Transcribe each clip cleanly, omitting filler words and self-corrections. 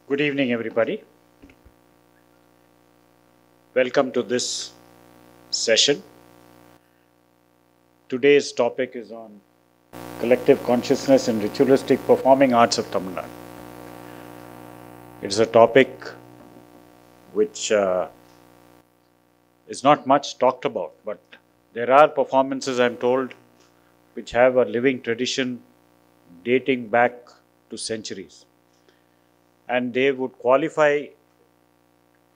Good evening, everybody. Welcome to this session. Today's topic is on collective consciousness and ritualistic performing arts of Tamilnadu. It is a topic which is not much talked about, but there are performances, I'm told, which have a living tradition dating back to centuries. And they would qualify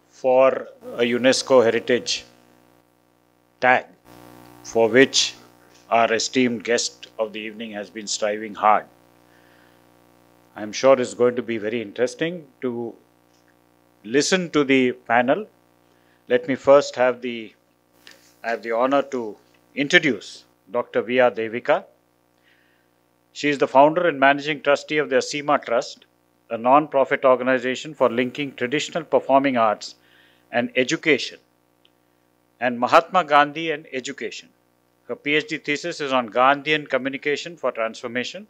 for a UNESCO heritage tag, for which our esteemed guest of the evening has been striving hard. I'm sure it's going to be very interesting to listen to the panel. Let me first I have the honor to introduce Dr. V.R. Devika. She is the founder and managing trustee of the Asima Trust, a non-profit organization for linking traditional performing arts and education, and Mahatma Gandhi and education. Her PhD thesis is on Gandhian communication for transformation,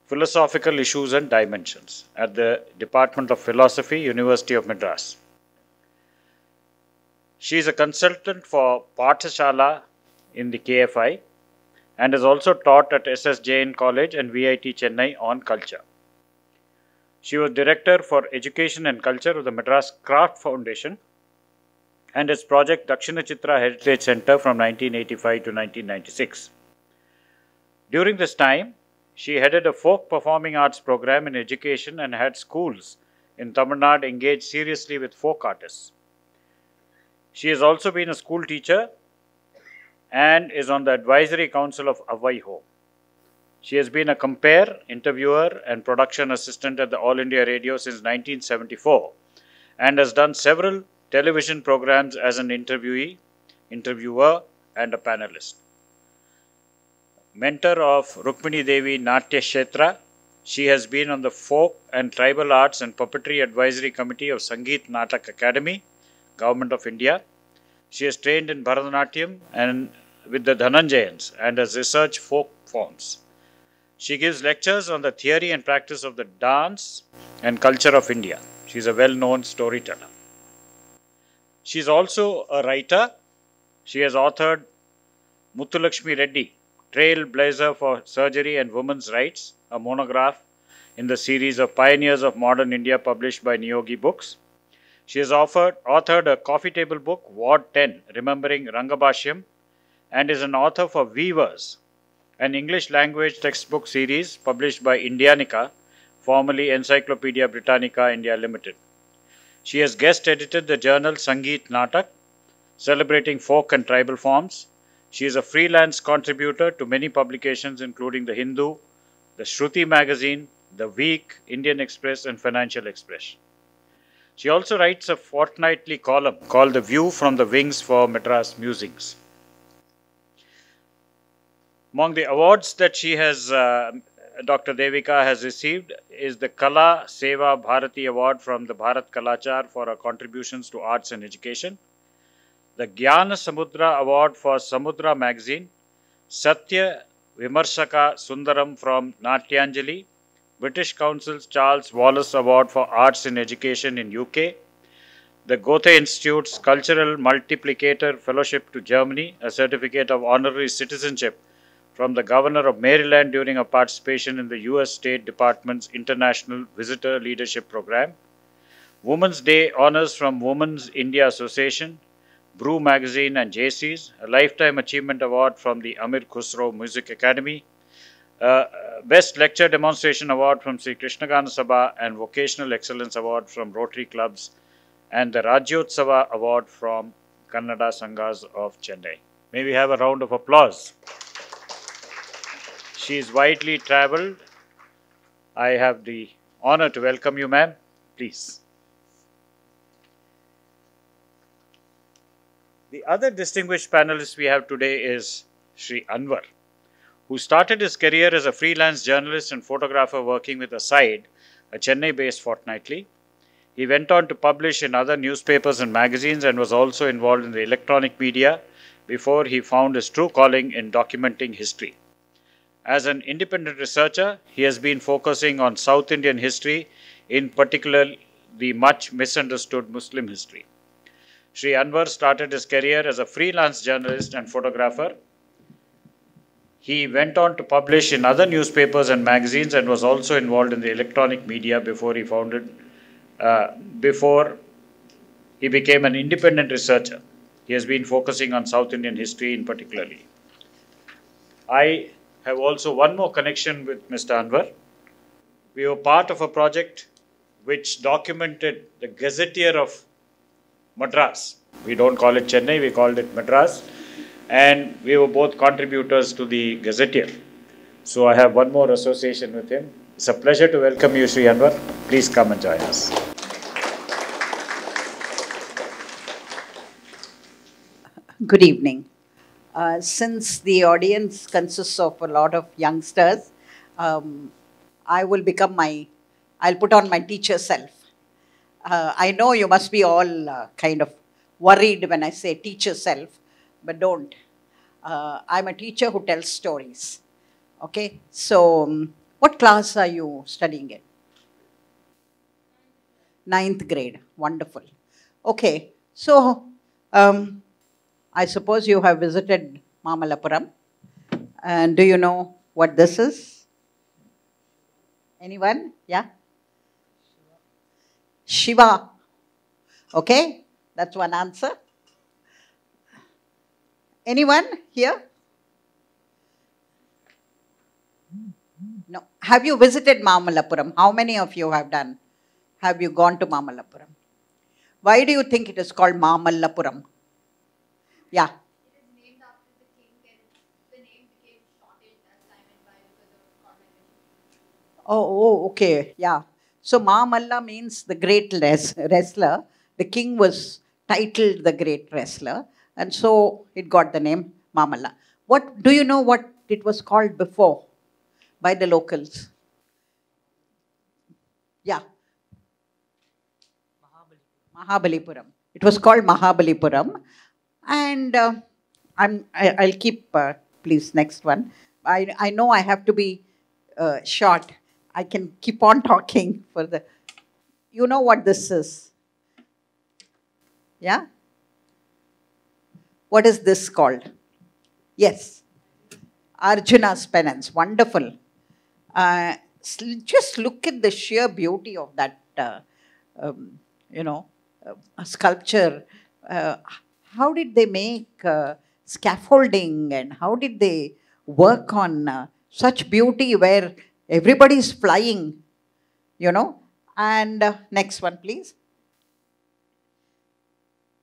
philosophical issues and dimensions at the Department of Philosophy, University of Madras. She is a consultant for Pathashala in the KFI and has also taught at SS Jain College and VIT Chennai on culture. She was Director for Education and Culture of the Madras Craft Foundation and its project Dakshina Chitra Heritage Center from 1985 to 1996. During this time, she headed a folk performing arts program in education and had schools in Tamil Nadu engage seriously with folk artists. She has also been a school teacher and is on the advisory council of Avai Home. She has been a compare, interviewer and production assistant at the All India Radio since 1974 and has done several television programs as an interviewer and a panelist. Mentor of Rukmini Devi Natya Kshetra, she has been on the Folk and Tribal Arts and Puppetry Advisory Committee of Sangeet Natak Academy, Government of India. She has trained in Bharatanatyam and with the Dhananjayans and has researched folk forms. She gives lectures on the theory and practice of the dance and culture of India. She is a well-known storyteller. She is also a writer. She has authored Muthulakshmi Reddy, Trailblazer for Surgery and Women's Rights, a monograph in the series of Pioneers of Modern India published by Niyogi Books. She has authored a coffee table book, Ward 10, Remembering Rangabhashyam, and is an author for Weavers, an English language textbook series published by Indianica, formerly Encyclopedia Britannica India Limited. She has guest edited the journal Sangeet Natak, celebrating folk and tribal forms. She is a freelance contributor to many publications including The Hindu, the Shruti magazine, The Week, Indian Express and Financial Express. She also writes a fortnightly column called The View from the Wings for Madras Musings. Among the awards that she has, Dr. Devika has received is the Kala Seva Bharati Award from the Bharat Kalachar for her contributions to arts and education, the Jnana Samudra Award for Samudra magazine, Satya Vimarshaka Sundaram from Natyanjali, British Council's Charles Wallace Award for Arts in Education in UK, the Goethe Institute's Cultural Multiplicator Fellowship to Germany, a certificate of honorary citizenship from the Governor of Maryland during her participation in the US State Department's International Visitor Leadership Program, Women's Day honors from Women's India Association, Brew Magazine and JC's, a Lifetime Achievement Award from the Amir Khusro Music Academy, Best Lecture Demonstration Award from Sri Krishnagana Sabha and Vocational Excellence Award from Rotary Clubs, and the Rajyotsava Award from Kannada Sanghas of Chennai. May we have a round of applause. She is widely travelled. I have the honor to welcome you, ma'am. Please. The other distinguished panelist we have today is Sri Anwar, who started his career as a freelance journalist and photographer working with Aside, a Chennai-based fortnightly. He went on to publish in other newspapers and magazines and was also involved in the electronic media before he found his true calling in documenting history. As an independent researcher, he has been focusing on South Indian history in particular the much misunderstood Muslim history. Sri Anwar started his career as a freelance journalist and photographer. He went on to publish in other newspapers and magazines and was also involved in the electronic media before he became an independent researcher. He has been focusing on South Indian history in particularly. I have also one more connection with Mr. Anwar. We were part of a project which documented the gazetteer of Madras. We don't call it Chennai, we called it Madras. And we were both contributors to the gazetteer. So I have one more association with him. It's a pleasure to welcome you, Sri Anwar. Please come and join us. Good evening. Since the audience consists of a lot of youngsters, I'll put on my teacher self. I know you must be all kind of worried when I say teacher self, but don't. I'm a teacher who tells stories. Okay, so what class are you studying in? 9th grade. Wonderful. Okay, so I suppose you have visited Mamallapuram. And do you know what this is? Anyone? Yeah? Shiva. Okay, that's one answer. Anyone here? No. Have you visited Mamallapuram? How many of you have done? Have you gone to Mamallapuram? Why do you think it is called Mamallapuram? Yeah. It is named after the king and the name became shortened as time went by because of colonization. Oh, okay. Yeah. So Mamalla means the great wrestler. The king was titled the great wrestler. And so it got the name Mamalla. What do you know what it was called before by the locals? Yeah. Mahabalipuram. It was called Mahabalipuram. And I'll keep, please, next one. I know I have to be short. I can keep on talking for the, you know what this is? Yeah? What is this called? Yes. Arjuna's penance. Wonderful. Just look at the sheer beauty of that, sculpture. How did they make scaffolding and how did they work on such beauty where everybody is flying, And next one, please.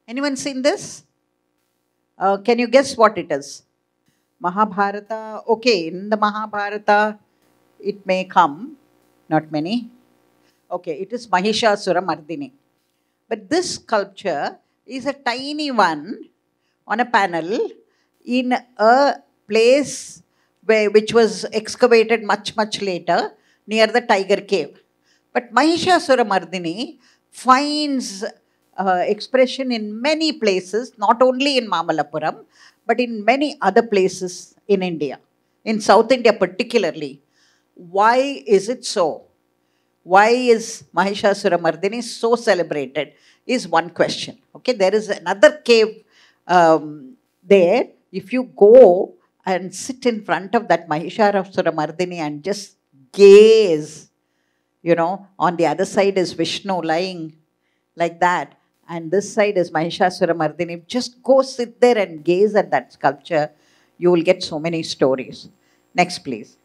Anyone seen this? Can you guess what it is? Mahabharata. Okay, in the Mahabharata, it may come. Not many. Okay, it is Mahishasura Mardini. But this sculpture is a tiny one on a panel in a place which was excavated much, much later near the tiger cave. But Mahishasura Mardini finds expression in many places, not only in Mamallapuram, but in many other places in India, in South India particularly. Why is it so? Why is Mahishasura Mardini so celebrated is one question. Okay, there is another cave there. If you go and sit in front of that Mahishasura Mardini and just gaze, on the other side is Vishnu lying like that. And this side is Mahishasura Mardini. Just go sit there and gaze at that sculpture. You will get so many stories. Next, please.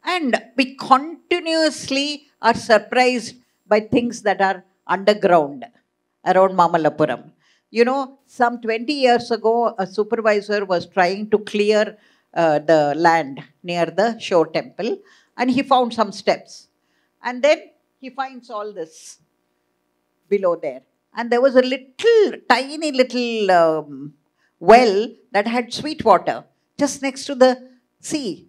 And we continuously are surprised by things that are underground around Mamallapuram. Some 20 years ago, a supervisor was trying to clear the land near the shore temple and he found some steps. And then he finds all this below there. And there was a tiny little well that had sweet water just next to the sea.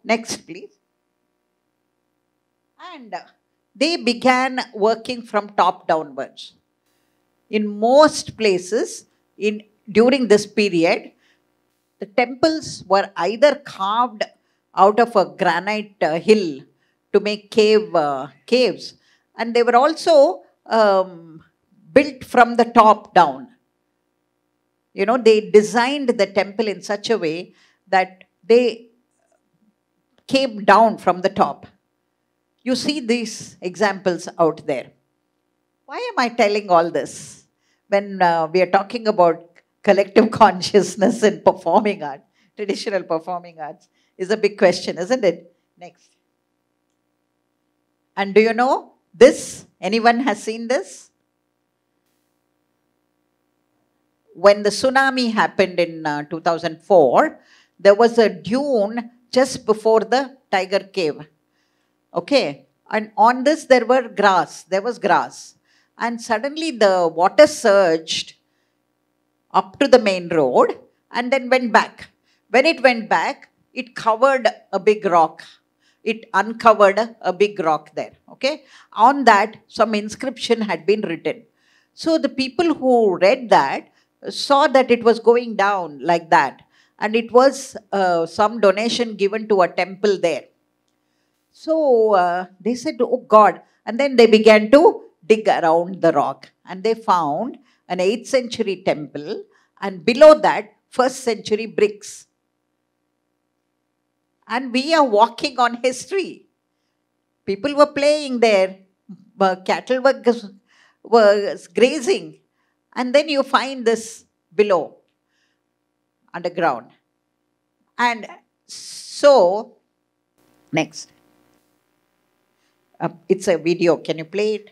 Next, please. And they began working from top downwards. In most places, during this period, the temples were either carved out of a granite hill to make caves. And they were also built from the top down. You know, they designed the temple in such a way that they came down from the top. You see these examples out there. Why am I telling all this when we are talking about collective consciousness in performing art, traditional performing arts? Is a big question, isn't it? Next. And do you know this? Anyone has seen this? When the tsunami happened in 2004, there was a dune just before the tiger cave. Okay. And on this there was grass. And suddenly the water surged up to the main road and then went back. When it went back, it covered a big rock. It uncovered a big rock there. Okay. On that, some inscription had been written. So the people who read that saw that it was going down like that. And it was some donation given to a temple there. So they said, oh God. And then they began to dig around the rock. And they found an 8th century temple. And below that, 1st century bricks. And we are walking on history. People were playing there. Cattle were grazing. And then you find this below, underground. And so, next. It's a video. Can you play it?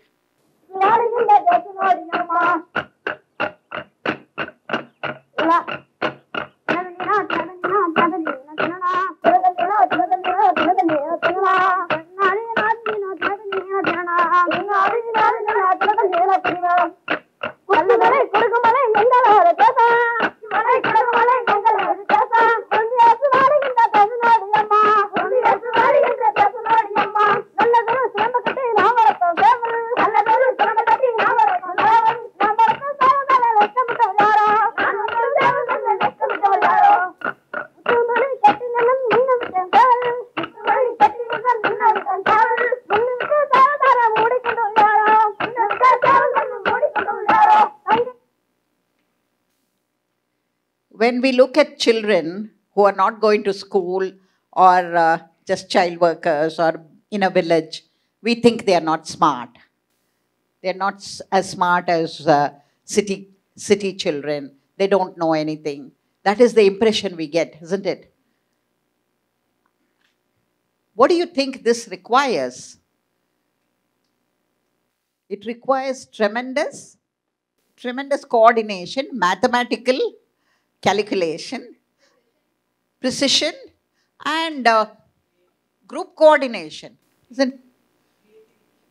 When we look at children who are not going to school or just child workers or in a village, we think they are not smart. They are not as smart as city children. They don't know anything. That is the impression we get, isn't it? What do you think this requires? It requires tremendous coordination, mathematical calculation, precision, and group coordination. Isn't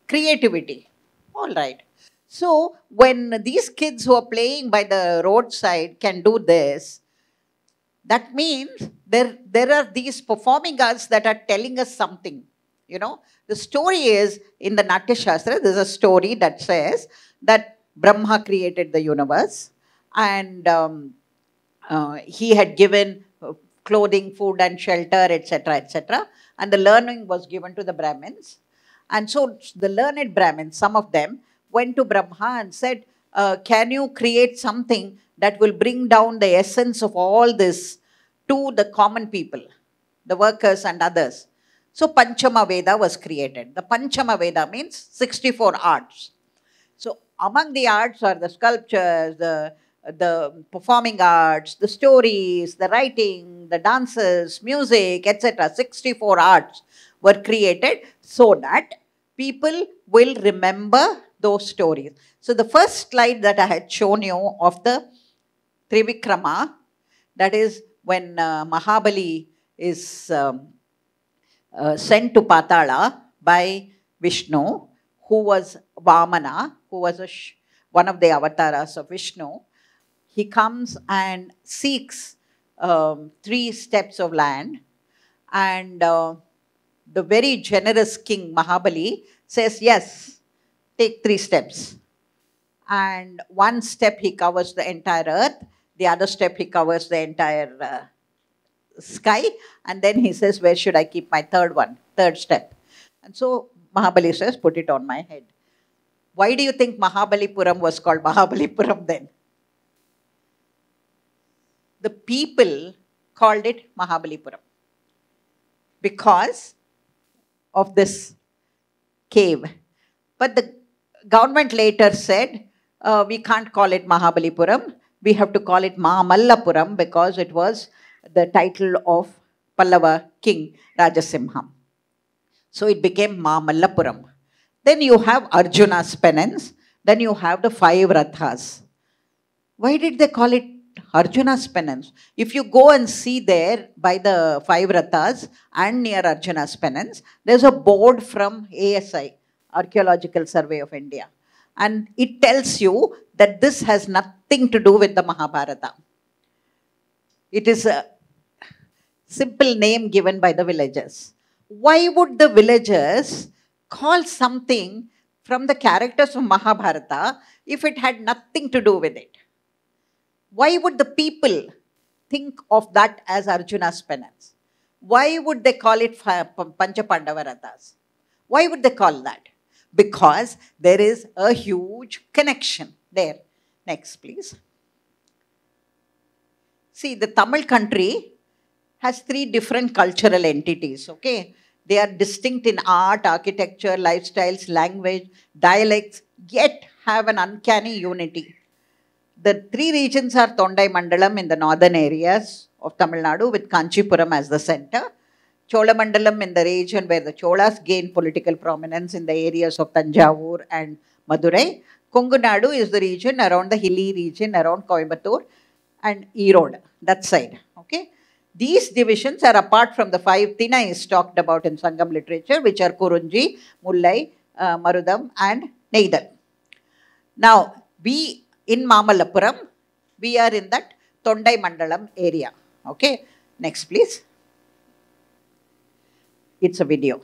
creativity. All right. So when these kids who are playing by the roadside can do this, that means there are these performing arts that are telling us something. You know, the story is in the Natya Shastra, there's a story that says that Brahma created the universe and he had given clothing, food and shelter, etc., etc. And the learning was given to the Brahmins. And so the learned Brahmins, some of them, went to Brahma and said, can you create something that will bring down the essence of all this to the common people, the workers and others? So Panchama Veda was created. The Panchama Veda means 64 arts. So among the arts are the sculptures, the performing arts, the stories, the writing, the dances, music, etc. 64 arts were created so that people will remember those stories. So the first slide that I had shown you of the Trivikrama, that is when Mahabali is sent to Patala by Vishnu, who was Vamana, who was one of the avatars of Vishnu. He comes and seeks 3 steps of land, and the very generous king Mahabali says, yes, take 3 steps. And 1 step he covers the entire earth, the other step he covers the entire sky, and then he says, where should I keep my third step? And so Mahabali says, put it on my head. Why do you think Mahabalipuram was called Mahabalipuram then? The people called it Mahabalipuram because of this cave. But the government later said, we can't call it Mahabalipuram. We have to call it Mahamallapuram because it was the title of Pallava king Rajasimham. So it became Mahamallapuram. Then you have Arjuna's penance. Then you have the 5 Rathas. Why did they call it Arjuna's penance? If you go and see there by the 5 Rathas and near Arjuna's penance, there's a board from ASI, Archaeological Survey of India. And it tells you that this has nothing to do with the Mahabharata. It is a simple name given by the villagers. Why would the villagers call something from the characters of Mahabharata if it had nothing to do with it? Why would the people think of that as Arjuna's penance? Why would they call it Pancha Pandava Rathas? Why would they call that? Because there is a huge connection there. Next, please. See, the Tamil country has 3 different cultural entities, okay? They are distinct in art, architecture, lifestyles, language, dialects, yet have an uncanny unity. The 3 regions are Tondai Mandalam in the northern areas of Tamilnadu with Kanchipuram as the center. Cholamandalam in the region where the Cholas gained political prominence in the areas of Tanjavur and Madurai. Kongunadu is the region around the hilly region around Coimbatore and Erode, that side. Okay. These divisions are apart from the 5 Thinais talked about in Sangam literature, which are Kurunji, Mullai, Marudam and Neidal. Now, we in Mahamallapuram, we are in that Tondai Mandalam area. Okay. Next, please. It's a video.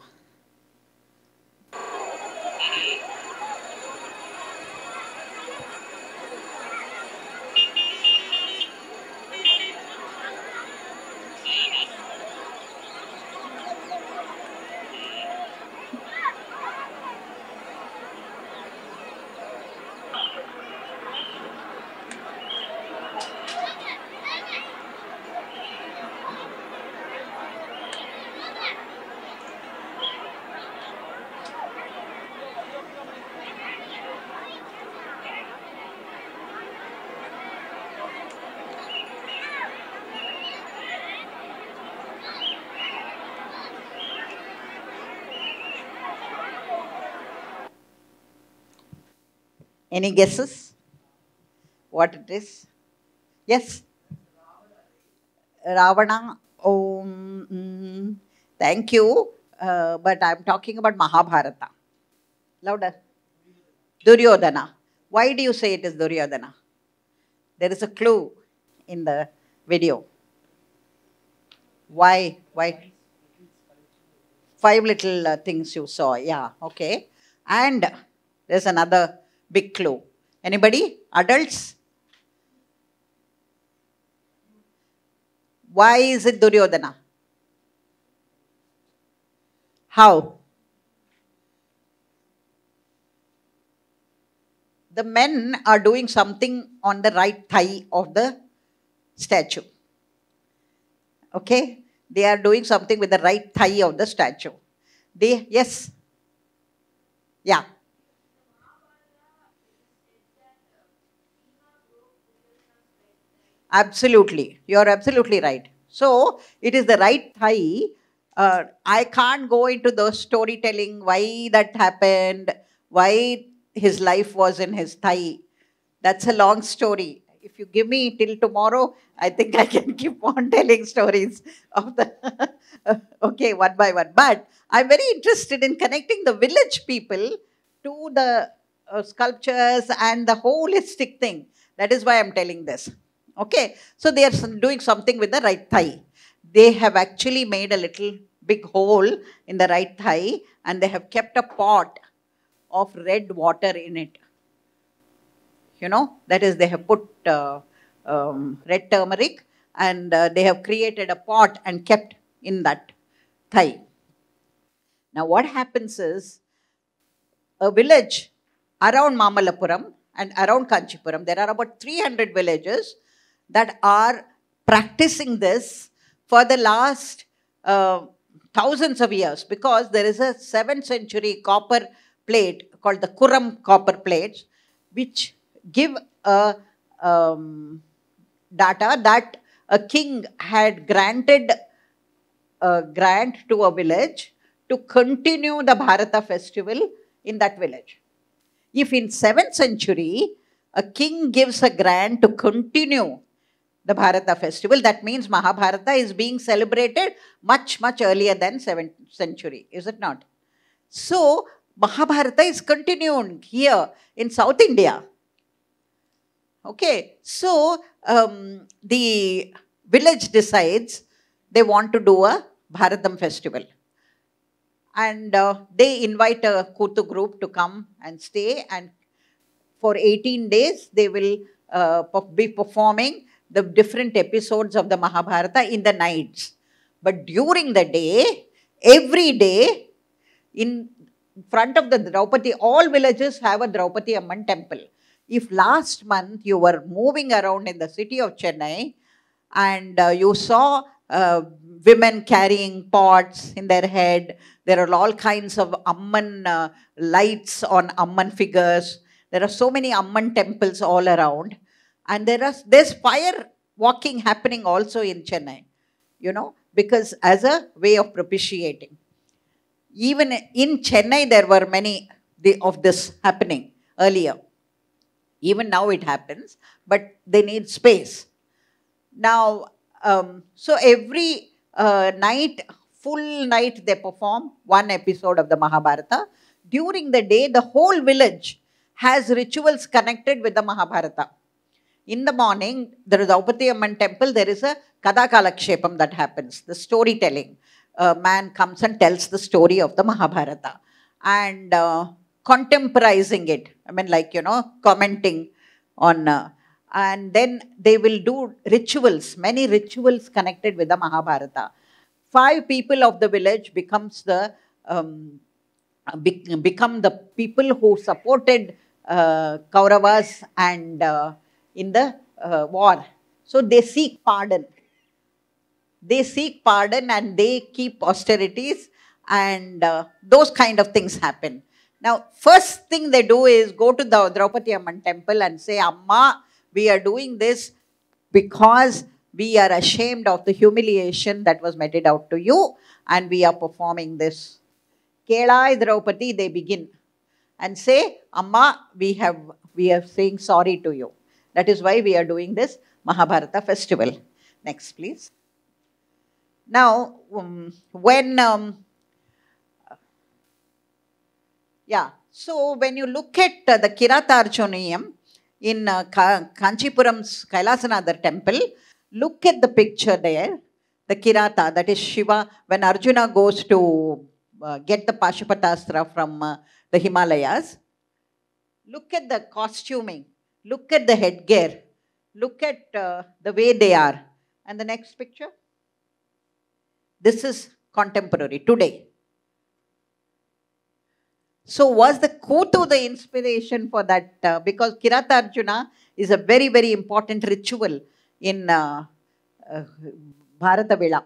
Any guesses? What it is? Yes? Ravana. Oh, thank you. But I'm talking about Mahabharata. Louder. Duryodhana. Why do you say it is Duryodhana? There is a clue in the video. Why? Why? 5 little things you saw. Yeah, okay. And there's another big clue. Anybody? Adults? Why is it Duryodhana? How? The men are doing something on the right thigh of the statue. Okay? They are doing something with the right thigh of the statue. They, yes? Yeah. Absolutely. You're absolutely right. So, it is the right thigh. I can't go into the storytelling, why that happened, why his life was in his thigh. That's a long story. If you give me till tomorrow, I think I can keep on telling stories of the, okay, one by one. But I'm very interested in connecting the village people to the sculptures and the holistic thing. That is why I'm telling this. Okay, so they are doing something with the right thigh. They have actually made a little big hole in the right thigh and they have kept a pot of red water in it. You know, that is, they have put red turmeric and they have created a pot and kept in that thigh. Now what happens is, a village around Mamalapuram and around Kanchipuram, there are about 300 villages that are practicing this for the last thousands of years, because there is a 7th century copper plate called the Kuram copper plates, which give a data that a king had granted a grant to a village to continue the Bharata festival in that village. If in 7th century a king gives a grant to continue the Bharata festival, that means Mahabharata is being celebrated much, much earlier than 7th century, is it not? So Mahabharata is continuing here in South India. Okay, so the village decides they want to do a Bharatam festival. And they invite a Kutu group to come and stay, and for 18 days they will be performing the different episodes of the Mahabharata in the nights. But during the day, every day, in front of the Draupadi, all villages have a Draupadi Amman temple. If last month you were moving around in the city of Chennai and you saw women carrying pots in their head, there are all kinds of Amman lights on Amman figures. There are so many Amman temples all around. And there's fire walking happening also in Chennai, because as a way of propitiating. Even in Chennai, there were many of this happening earlier. Even now it happens, but they need space. Now, so every night, full night, they perform one episode of the Mahabharata. During the day, the whole village has rituals connected with the Mahabharata. In the morning, there is Draupadi Amman temple, there is a Kada Kalakshepam that happens, the storytelling. A man comes and tells the story of the Mahabharata. And contemporizing it, commenting on, and then they will do rituals, many rituals connected with the Mahabharata. 5 people of the village become the people who supported Kauravas and in the war. So they seek pardon. They seek pardon and they keep austerities, and those kind of things happen. Now, first thing they do is go to the Draupadi Amman temple and say, Amma, we are doing this because we are ashamed of the humiliation that was meted out to you, and we are performing this. Kelai Draupadi, they begin and say, Amma, we are saying sorry to you. That is why we are doing this Mahabharata festival. Next, please. Now, so when you look at the Kiratarjuniyam in Kanchipuram's Kailasanadar temple, look at the picture there, the Kirata, that is Shiva, when Arjuna goes to get the Pashupatastra from the Himalayas. Look at the costuming, look at the headgear, look at the way they are. And the next picture. This is contemporary, today. So was the Kutu the inspiration for that? Because Kirata Arjuna is a very, very important ritual in Bharata Vela.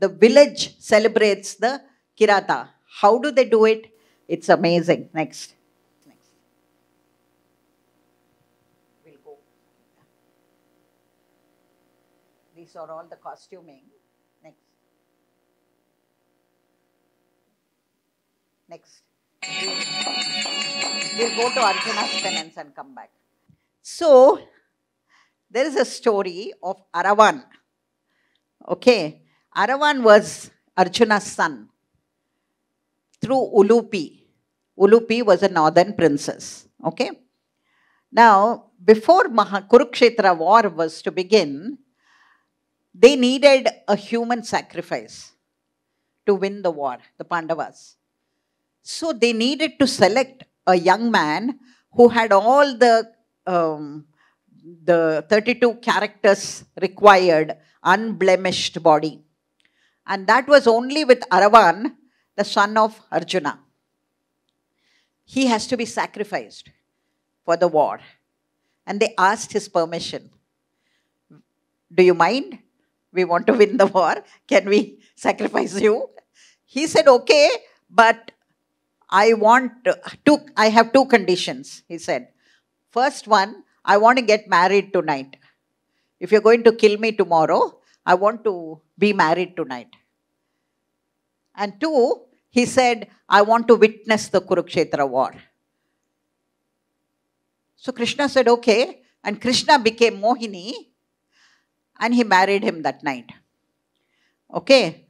The village celebrates the Kirata. How do they do it? It's amazing. Next. We'll go. These are all the costuming. Next. We'll go to Arjuna's penance and come back. So, there is a story of Aravan. Okay. Aravan was Arjuna's son through Ulupi. Ulupi was a northern princess. Okay. Now, before Kurukshetra war was to begin, they needed a human sacrifice to win the war, the Pandavas. So they needed to select a young man who had all the 32 characters required unblemished body. And that was only with Aravan, the son of Arjuna. He has to be sacrificed for the war. And they asked his permission. Do you mind? We want to win the war. Can we sacrifice you? He said, okay, but I have two conditions, he said. First one, I want to get married tonight. If you're going to kill me tomorrow, I want to be married tonight. And two, he said, I want to witness the Kurukshetra war. So Krishna said, okay. And Krishna became Mohini and he married him that night. Okay.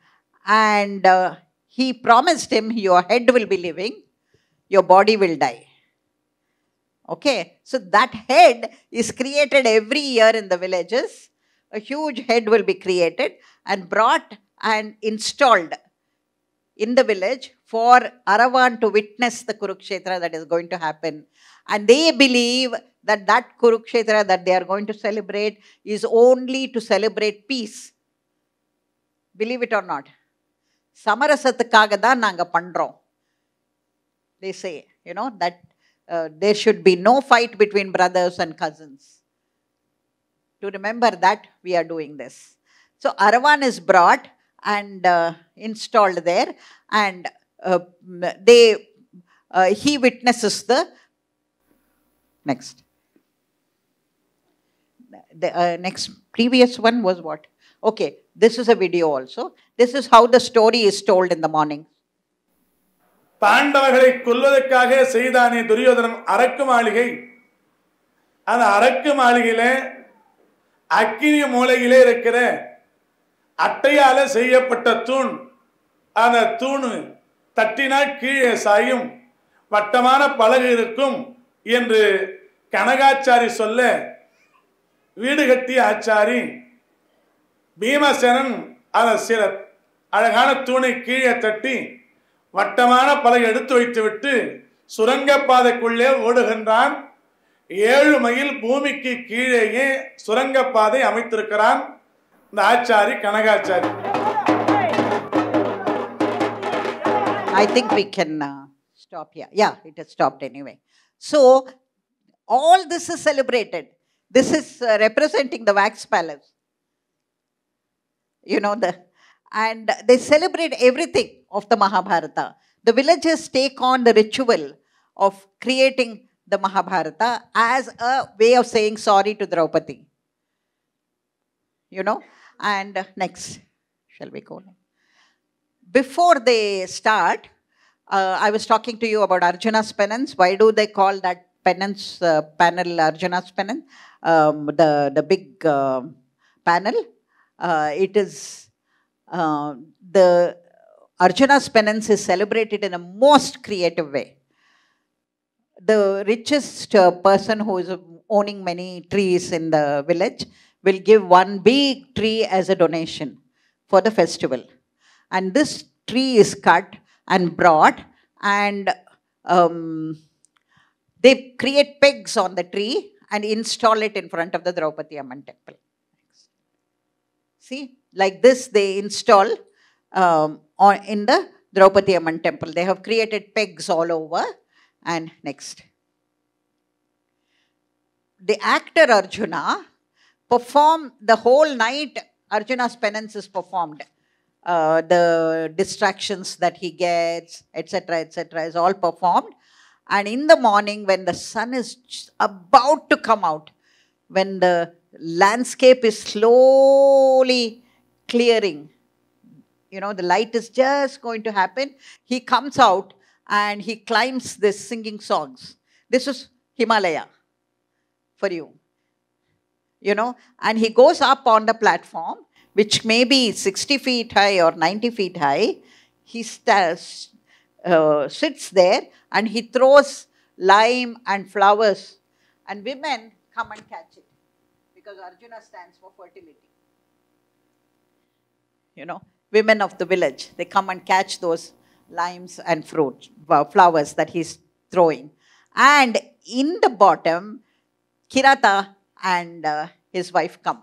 And he promised him, your head will be living, your body will die. Okay. So that head is created every year in the villages. A huge head will be created and brought and installed in the village for Aravan to witness the Kurukshetra that is going to happen. And they believe that that Kurukshetra that they are going to celebrate is only to celebrate peace. Believe it or not. Samarasathukaga da naanga pandrom. They say, that there should be no fight between brothers and cousins. To remember that, we are doing this. So Aravan is brought and installed there, and he witnesses the next. The next previous one was what? Okay, this is a video also. This is how the story is told in the morning. பாண்டவர்களை கொல்வதற்காக செய்தானே துரியோதனன் அரக்கு மாளிகை. அந்த அரக்கு மாளிகையில அக்கினி மூலையிலே இருக்கிற அட்டையால செய்யப்பட்ட தூண். அந்த தூணு தட்டினால் கீழே சாயும், வட்டமான பலகை இருக்கும் என்று கனகாச்சாரி சொல்ல, வீடு கட்டிய ஆச்சாரி பீமசேனன் அந்த சில அழகான தூணை கீழே தட்டி வட்டமான பலகை எடுத்து வைத்துவிட்டு சுரங்கப்பாதைக்குள்ளே ஓடுகின்றான். 7 மைல் பூமிக்கு கீழேயே சுரங்கப்பாதை அமைத்திருக்கிறான் இந்த Achari கனகாச்சாரி. I think we can stop here. Yeah, it has stopped anyway. So, all this is celebrated. This is representing the wax palace. And they celebrate everything of the Mahabharata. The villagers take on the ritual of creating the Mahabharata as a way of saying sorry to Draupadi. And next, shall we go now? Before they start, I was talking to you about Arjuna's penance. Why do they call that penance panel Arjuna's penance? The big panel. It is the Arjuna's penance is celebrated in a most creative way. The richest person who is owning many trees in the village will give one big tree as a donation for the festival. And this tree is cut and brought, and they create pegs on the tree and install it in front of the Draupadi Amman temple. See, like this they install in the Draupadi Amman temple. They have created pegs all over. And next. The actor Arjuna performed the whole night. Arjuna's penance is performed. The distractions that he gets, etc., is all performed. And in the morning, when the sun is about to come out, when the landscape is slowly clearing, the light is just going to happen, he comes out and he climbs this singing songs. This is Himalaya for you. And he goes up on the platform, which may be 60 feet high or 90 feet high. He sits there and he throws lime and flowers, and women come and catch it, because Arjuna stands for fertility. Women of the village, they come and catch those limes and flowers that he's throwing. And in the bottom, Kirata and his wife come.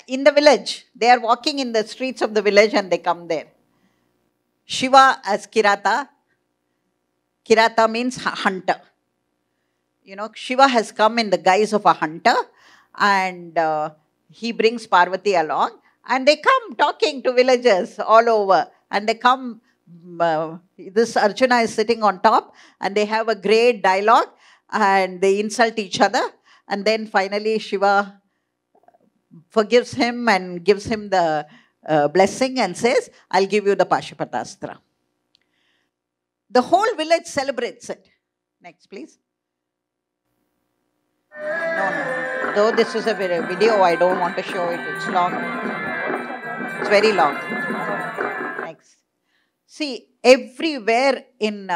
in the village. They are walking in the streets of the village and they come there. Shiva as Kirata. Kirata means hunter. You know, Shiva has come in the guise of a hunter, and he brings Parvati along, and they come talking to villagers all over, and they come, this Arjuna is sitting on top, and they have a great dialogue, and they insult each other, and then finally Shiva forgives him and gives him the blessing and says, I'll give you the Pashupatastra. The whole village celebrates it. Next, please. No. Though this is a video, I don't want to show it. It's long. It's very long. Next. See, everywhere in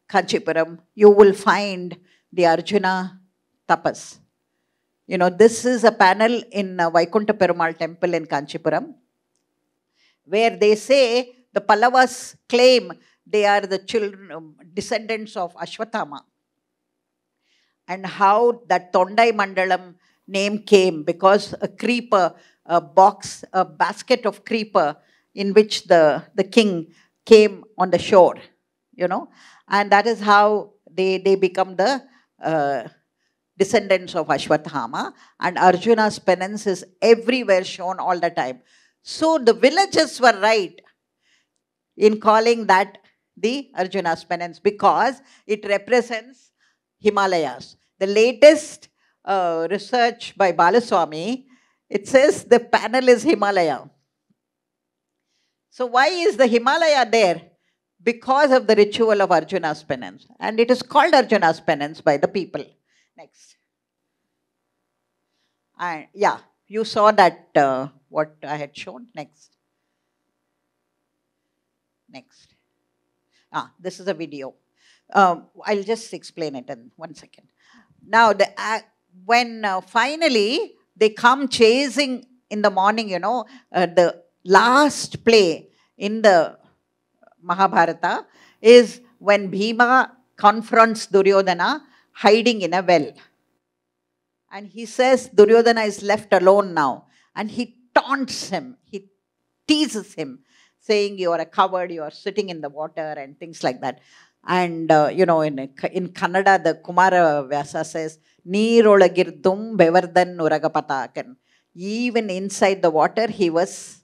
Kanchipuram, you will find the Arjuna tapas. You know, this is a panel in Vaikunta Perumal temple in Kanchipuram, where they say the Pallavas claim they are the children, descendants of Ashwatthama. And how that Tondai Mandalam name came, because a creeper, a basket of creeper in which the king came on the shore, you know. And that is how they become the descendants of Ashwatthama. And Arjuna's penance is everywhere shown all the time. So the villagers were right in calling that the Arjuna's penance, because it represents Himalayas. The latest research by Balaswamy, it says the panel is Himalaya. So why is the Himalaya there? Because of the ritual of Arjuna's penance. And it is called Arjuna's penance by the people. Next. And yeah, you saw that what I had shown. Next. Next. This is a video. I'll just explain it in 1 second. Now, when finally they come chasing in the morning, you know, the last play in the Mahabharata is when Bhima confronts Duryodhana hiding in a well. And he says Duryodhana is left alone now. And he taunts him, he teases him, saying you are a coward, you are sitting in the water and things like that. And, you know, in Kannada, the Kumara Vyasa says, Neerolagirdum Bevardan Uragapatakan. Even inside the water, he was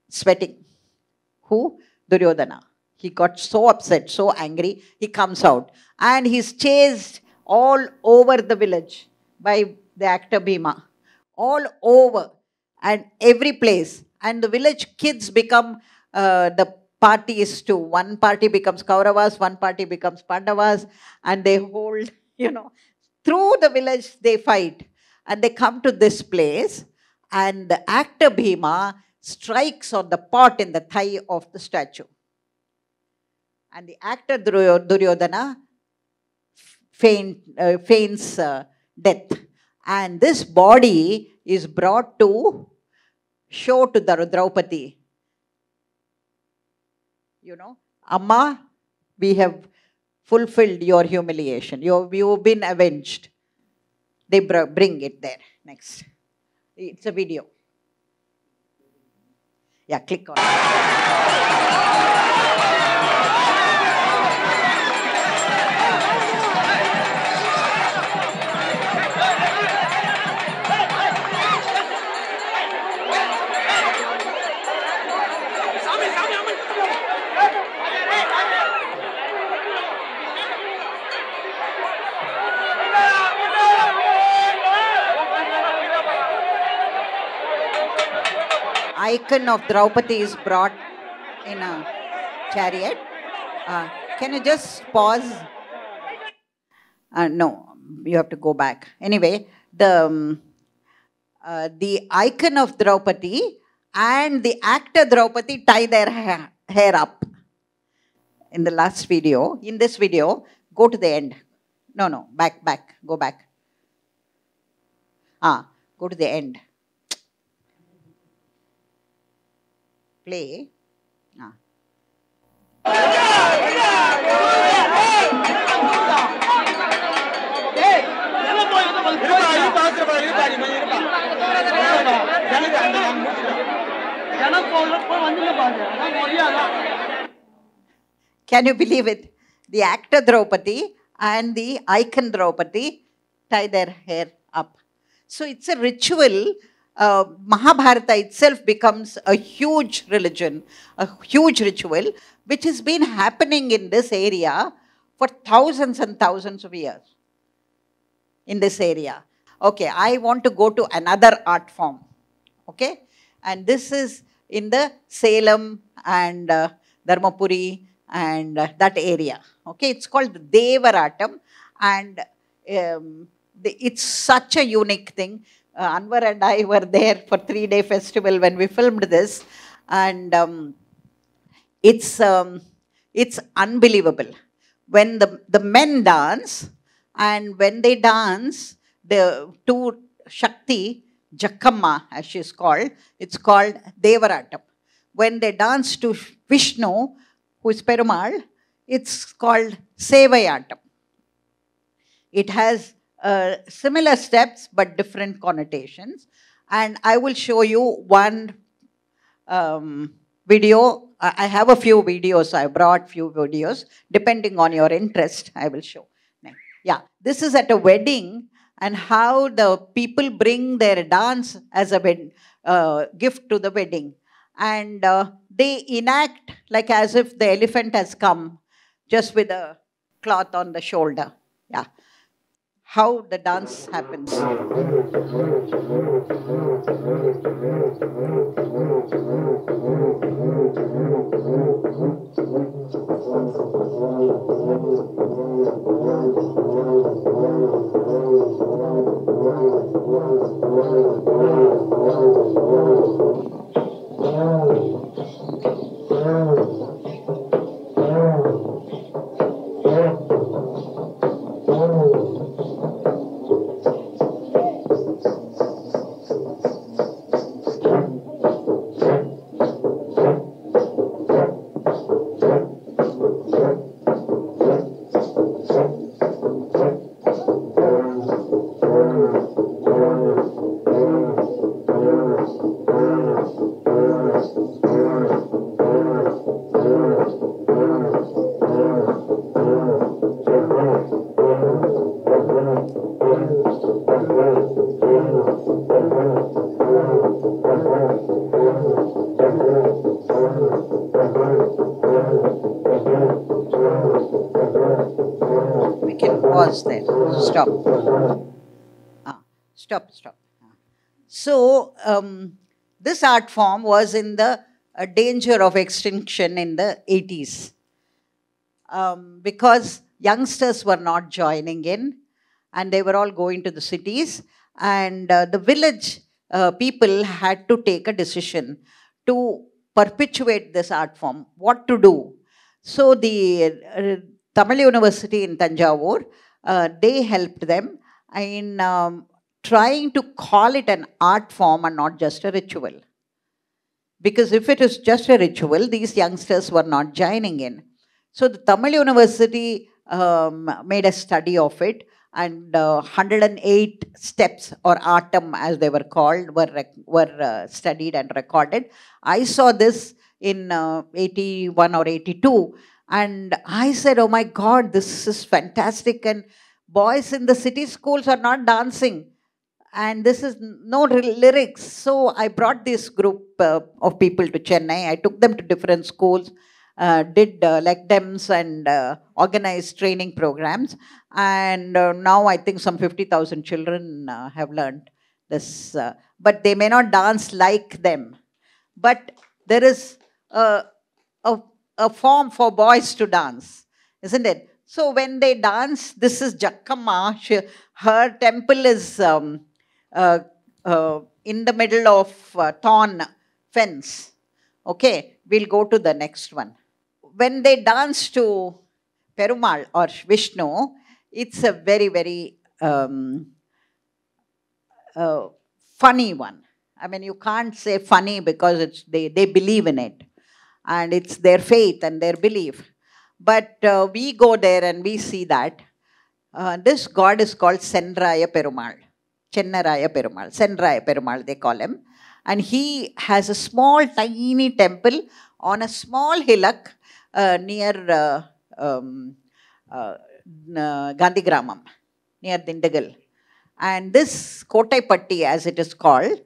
sweating. Who? Duryodhana. He got so upset, so angry, he comes out. And he's chased all over the village by the actor Bhima. All over and every place. And the village kids become the parties too. One party becomes Kauravas, one party becomes Pandavas, and they hold, you know, through the village they fight. And they come to this place, and the actor Bhima strikes on the pot in the thigh of the statue. And the actor Duryodhana feigns death. And this body is brought to show to Draupadi. You know, Amma, we have fulfilled your humiliation. You've been avenged. They bring it there. Next. It's a video. Yeah, click on it. Icon of Draupadi is brought in a chariot. Can you just pause? No, you have to go back. Anyway, the icon of Draupadi and the actor Draupadi tie their hair up. In the last video, in this video, go to the end. No, back, go back. Go to the end. Play. Can you believe it? The actor Draupadi and the icon Draupadi tie their hair up. So it's a ritual. Mahabharata itself becomes a huge religion, a huge ritual, which has been happening in this area for thousands and thousands of years. In this area. Okay, I want to go to another art form. Okay, and this is in the Salem and Dharmapuri and that area. Okay, it's called the Devarattam, and it's such a unique thing. Anwar and I were there for 3-day festival when we filmed this, and it's unbelievable. When the men dance, and when they dance, the two Shakti, Jakkamma as she is called, it's called Devarattam. When they dance to Vishnu, who is Perumal, it's called Sevayattam. It has similar steps but different connotations. And I will show you one video. I have a few videos. I brought few videos. Depending on your interest, I will show. Yeah, this is at a wedding, and how the people bring their dance as a gift to the wedding. And they enact like as if the elephant has come, just with a cloth on the shoulder. Yeah. How the dance happens. Pause there. Stop. Stop. So, this art form was in the danger of extinction in the 80s. Because youngsters were not joining in, and they were all going to the cities, and the village people had to take a decision to perpetuate this art form. What to do? So the Tamil University in Tanjavur, they helped them in trying to call it an art form and not just a ritual. Because if it is just a ritual, these youngsters were not joining in. So the Tamil University made a study of it, and 108 steps, or artam as they were called, were studied and recorded. I saw this in 81 or 82, and I said, oh my God, this is fantastic, and boys in the city schools are not dancing, and this is no lyrics. So I brought this group of people to Chennai. I took them to different schools, did lectums and organized training programs, and now I think some 50,000 children have learned this, but they may not dance like them. But there is a form for boys to dance, isn't it? So when they dance, this is Jakkamma. Her temple is in the middle of thorn fence. Okay, we'll go to the next one. When they dance to Perumal or Vishnu, it's a very, very funny one. I mean, you can't say funny because they believe in it. And it's their faith and their belief. But we go there and we see that. This god is called Senraya Perumal. Chennaraya Perumal. Senraya Perumal, they call him. And he has a small, tiny temple on a small hillock near Gandhigramam, near Dindagal. And this Kottaipatti, as it is called,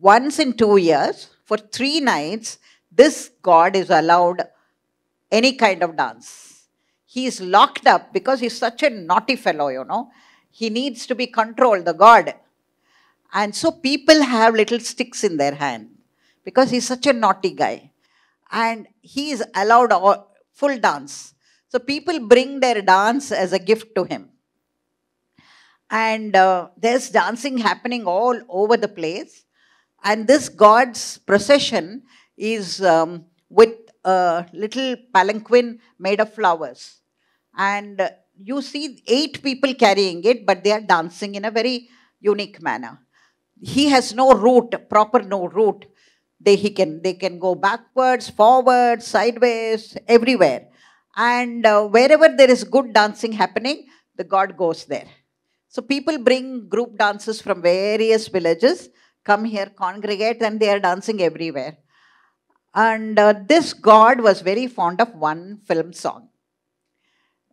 once in 2 years, for 3 nights, this god is allowed any kind of dance. He is locked up because he's such a naughty fellow, you know. He needs to be controlled, the god. And so people have little sticks in their hand because he's such a naughty guy. And he is allowed full dance. So people bring their dance as a gift to him. And there's dancing happening all over the place. And this god's procession is with a little palanquin made of flowers. And you see 8 people carrying it, but they are dancing in a very unique manner. He has no route, proper no route. They can go backwards, forwards, sideways, everywhere. And wherever there is good dancing happening, the god goes there. So people bring group dances from various villages, come here, congregate, and they are dancing everywhere. And this god was very fond of one film song.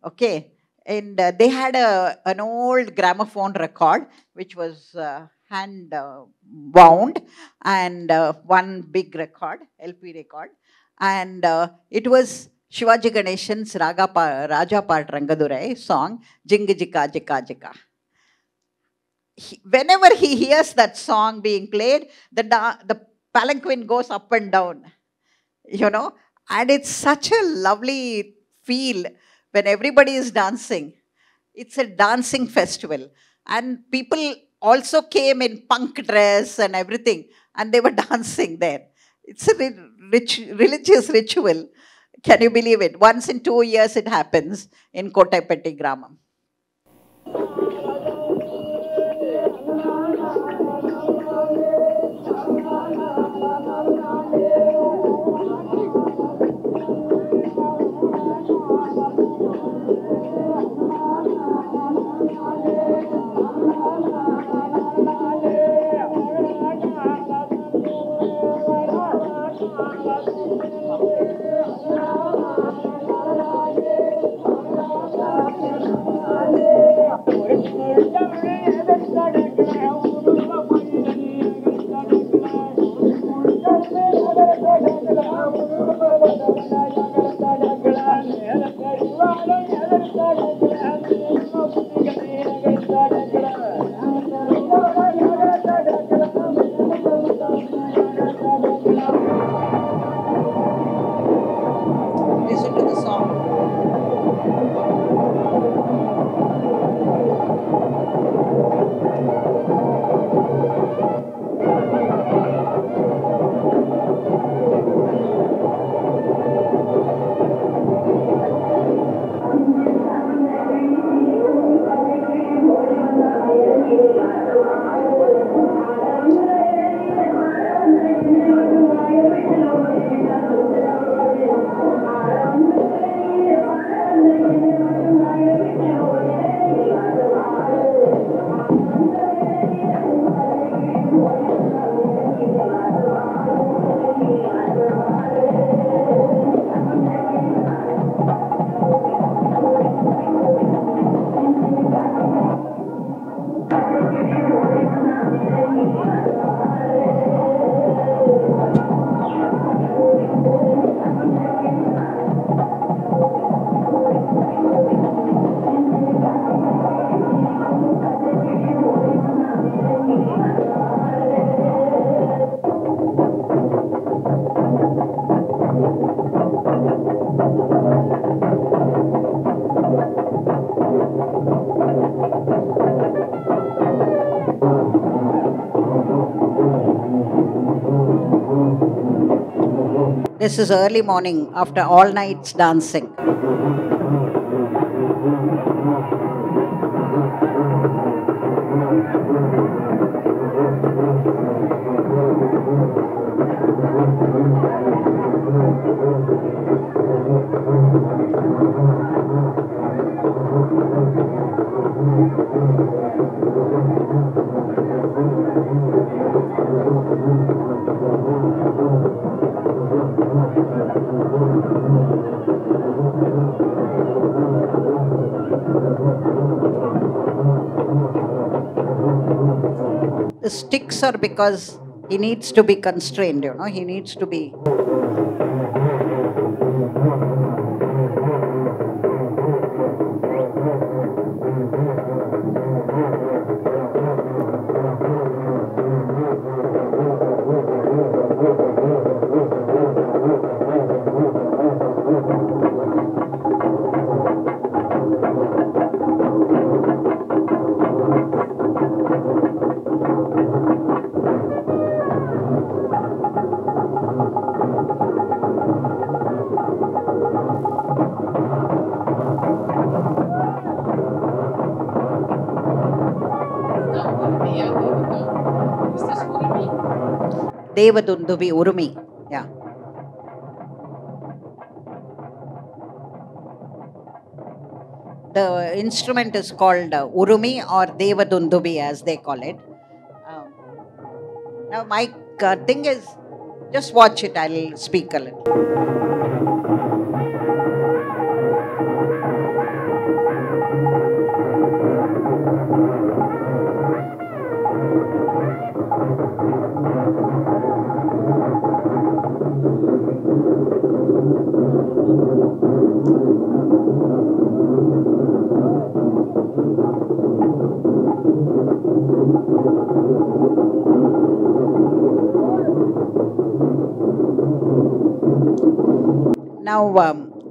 Okay. And they had an old gramophone record, which was hand wound, and one big record, LP record. And it was Shivaji Ganeshan's Raja Part Rangadurai song, Jinga Jika Jika Jika. Whenever he hears that song being played, the palanquin goes up and down, you know, and it's such a lovely feel when everybody is dancing. It's a dancing festival. And people also came in punk dress and everything, and they were dancing there. It's a religious ritual. Can you believe it? Once in 2 years it happens in Kottaipatti Gramam. Listen to the song. This is early morning after all nights dancing. The sticks are because he needs to be constrained, he needs to be. Devadundubi Urumi. Yeah. The instrument is called Urumi or Devadundubi as they call it. Now my thing is, just watch it, I'll speak a little. Now,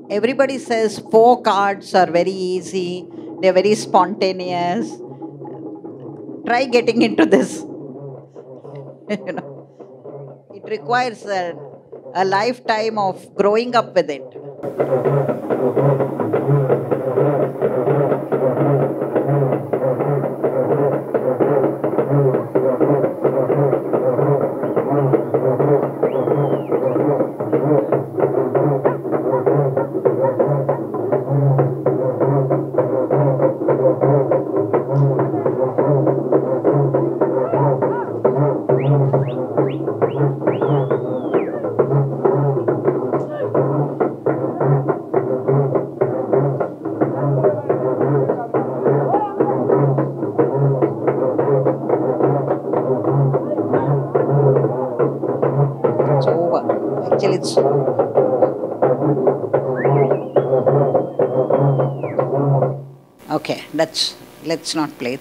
everybody says folk arts are very easy, they're very spontaneous. Try getting into this. It requires a lifetime of growing up with it. Okay, let's not play.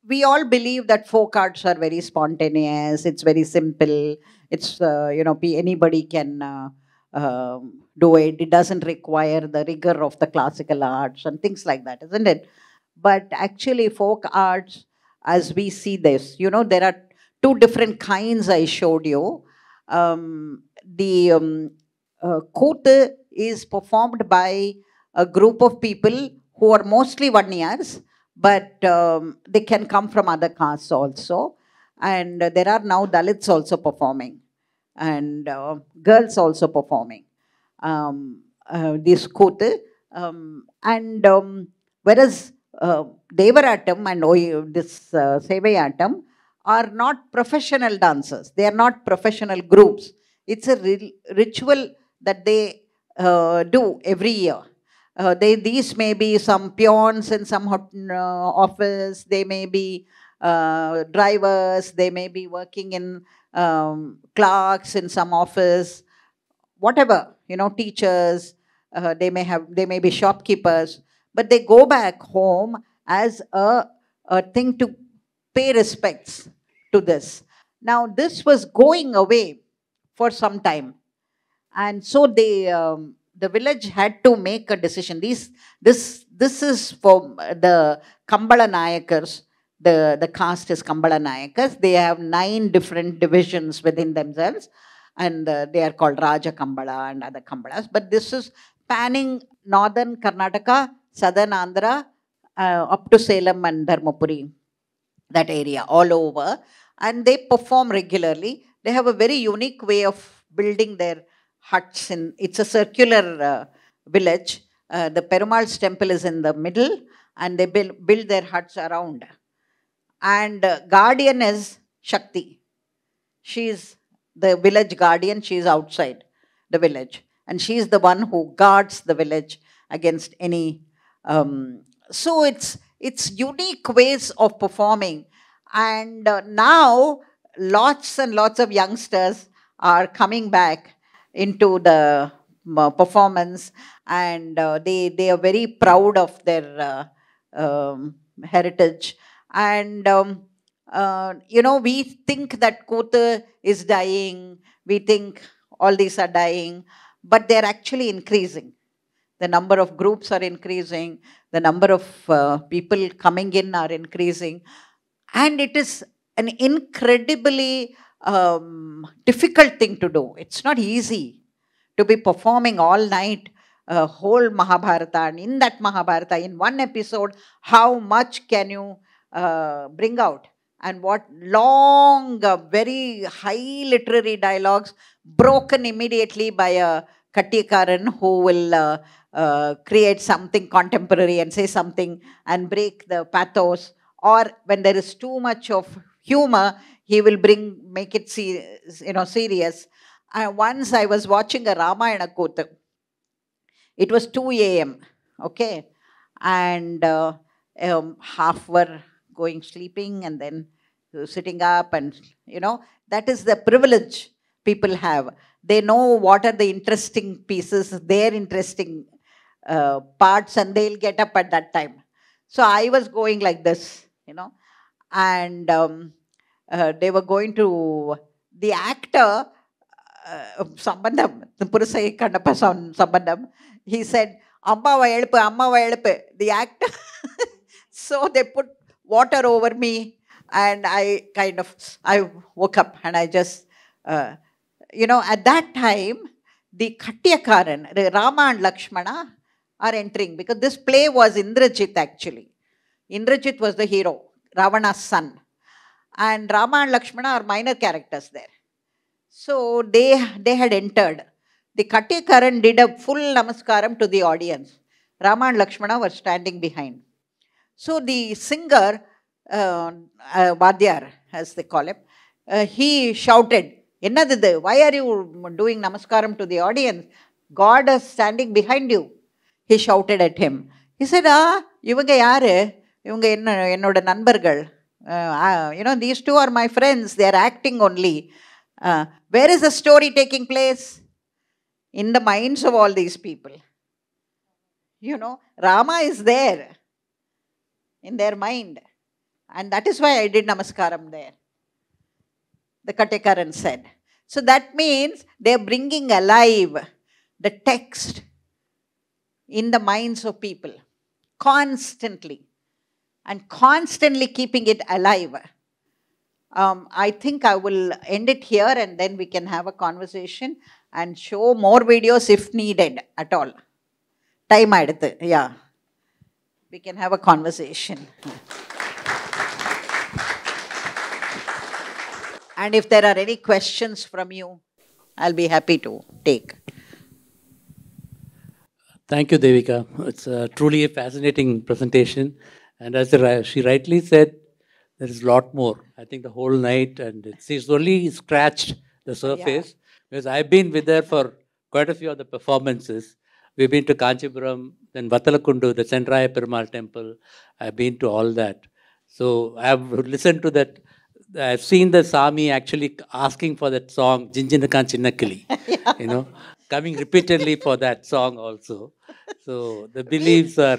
We all believe that folk arts are very spontaneous. It's very simple. It's anybody can do it. It doesn't require the rigor of the classical arts and things like that, isn't it? But actually, folk arts, as we see this, there are two different kinds I showed you. The Kote is performed by a group of people who are mostly Vanniyars, but they can come from other castes also. And there are now Dalits also performing, and girls also performing this Kote. Whereas Devarattam and this Sevayatam are not professional dancers. They are not professional groups. It's a ritual that they do every year. These may be some peons in some office. They may be drivers. They may be working in clerks in some office. Whatever, teachers. They may be shopkeepers. But they go back home as a thing to pay respects to this. Now, this was going away for some time. And so the village had to make a decision. This is for the Kambala Nayakars. The caste is Kambala Nayakas. They have 9 different divisions within themselves. And they are called Raja Kambala and other Kambalas. But this is spanning northern Karnataka, southern Andhra, up to Salem and Dharmapuri, that area, all over. And they perform regularly. They have a very unique way of building their huts. It's a circular village. The Perumal's temple is in the middle, and they build their huts around. And guardian is Shakti. She is the village guardian. She is outside the village. And she is the one who guards the village against any So it's unique ways of performing, and now lots and lots of youngsters are coming back into the performance, and they are very proud of their heritage. And we think that Kotha is dying, we think all these are dying, but they're actually increasing. The number of groups are increasing, the number of people coming in are increasing, and it is an incredibly difficult thing to do. It's not easy to be performing all night a whole Mahabharata, and in that Mahabharata, in one episode, how much can you bring out? And what long, very high literary dialogues broken immediately by a Katyakaran who will create something contemporary and say something and break the pathos, or when there is too much of humor, he will make it serious. Once I was watching a Ramayana Kotha. It was 2 a.m. Okay, and half were going sleeping and then sitting up, and that is the privilege people have. They know what are the interesting pieces, their interesting parts, and they'll get up at that time. So I was going like this, and they were going to the actor. Sambandam, the Purusai Kandappa Sambandam, he said, Amma Elpe, the actor. So they put water over me, and I woke up, and I just, at that time, the Katyakaran, the Rama and Lakshmana are entering, because this play was Indrajit actually. Indrajit was the hero, Ravana's son. And Rama and Lakshmana are minor characters there. So they had entered. The Katyakaran did a full namaskaram to the audience. Rama and Lakshmana were standing behind. So the singer, Vadyar, as they call him, he shouted, why are you doing namaskaram to the audience? God is standing behind you. He shouted at him. He said, இவங்க யாரு? இவங்க என்னோட நண்பர்கள். These two are my friends. They are acting only. Where is the story taking place? In the minds of all these people. Rama is there in their mind. And that is why I did namaskaram there. The Katyakaran said. So that means they are bringing alive the text in the minds of people. Constantly. And constantly keeping it alive. I think I will end it here, and then we can have a conversation and show more videos if needed at all. Time aiduthu, yeah. We can have a conversation. And if there are any questions from you, I'll be happy to take. Thank you, Devika. It's truly a fascinating presentation. And as she rightly said, there is a lot more. I think the whole night, and it's only scratched the surface. Yeah. Because I've been with her for quite a few of the performances. We've been to Kanchipuram, then Vattalakundu, the Senraya Perumal temple. I've been to all that. So I've listened to that. I've seen the Sami actually asking for that song, Jinjinakan Chinnakili, yeah. Coming repeatedly for that song also. So the beliefs are,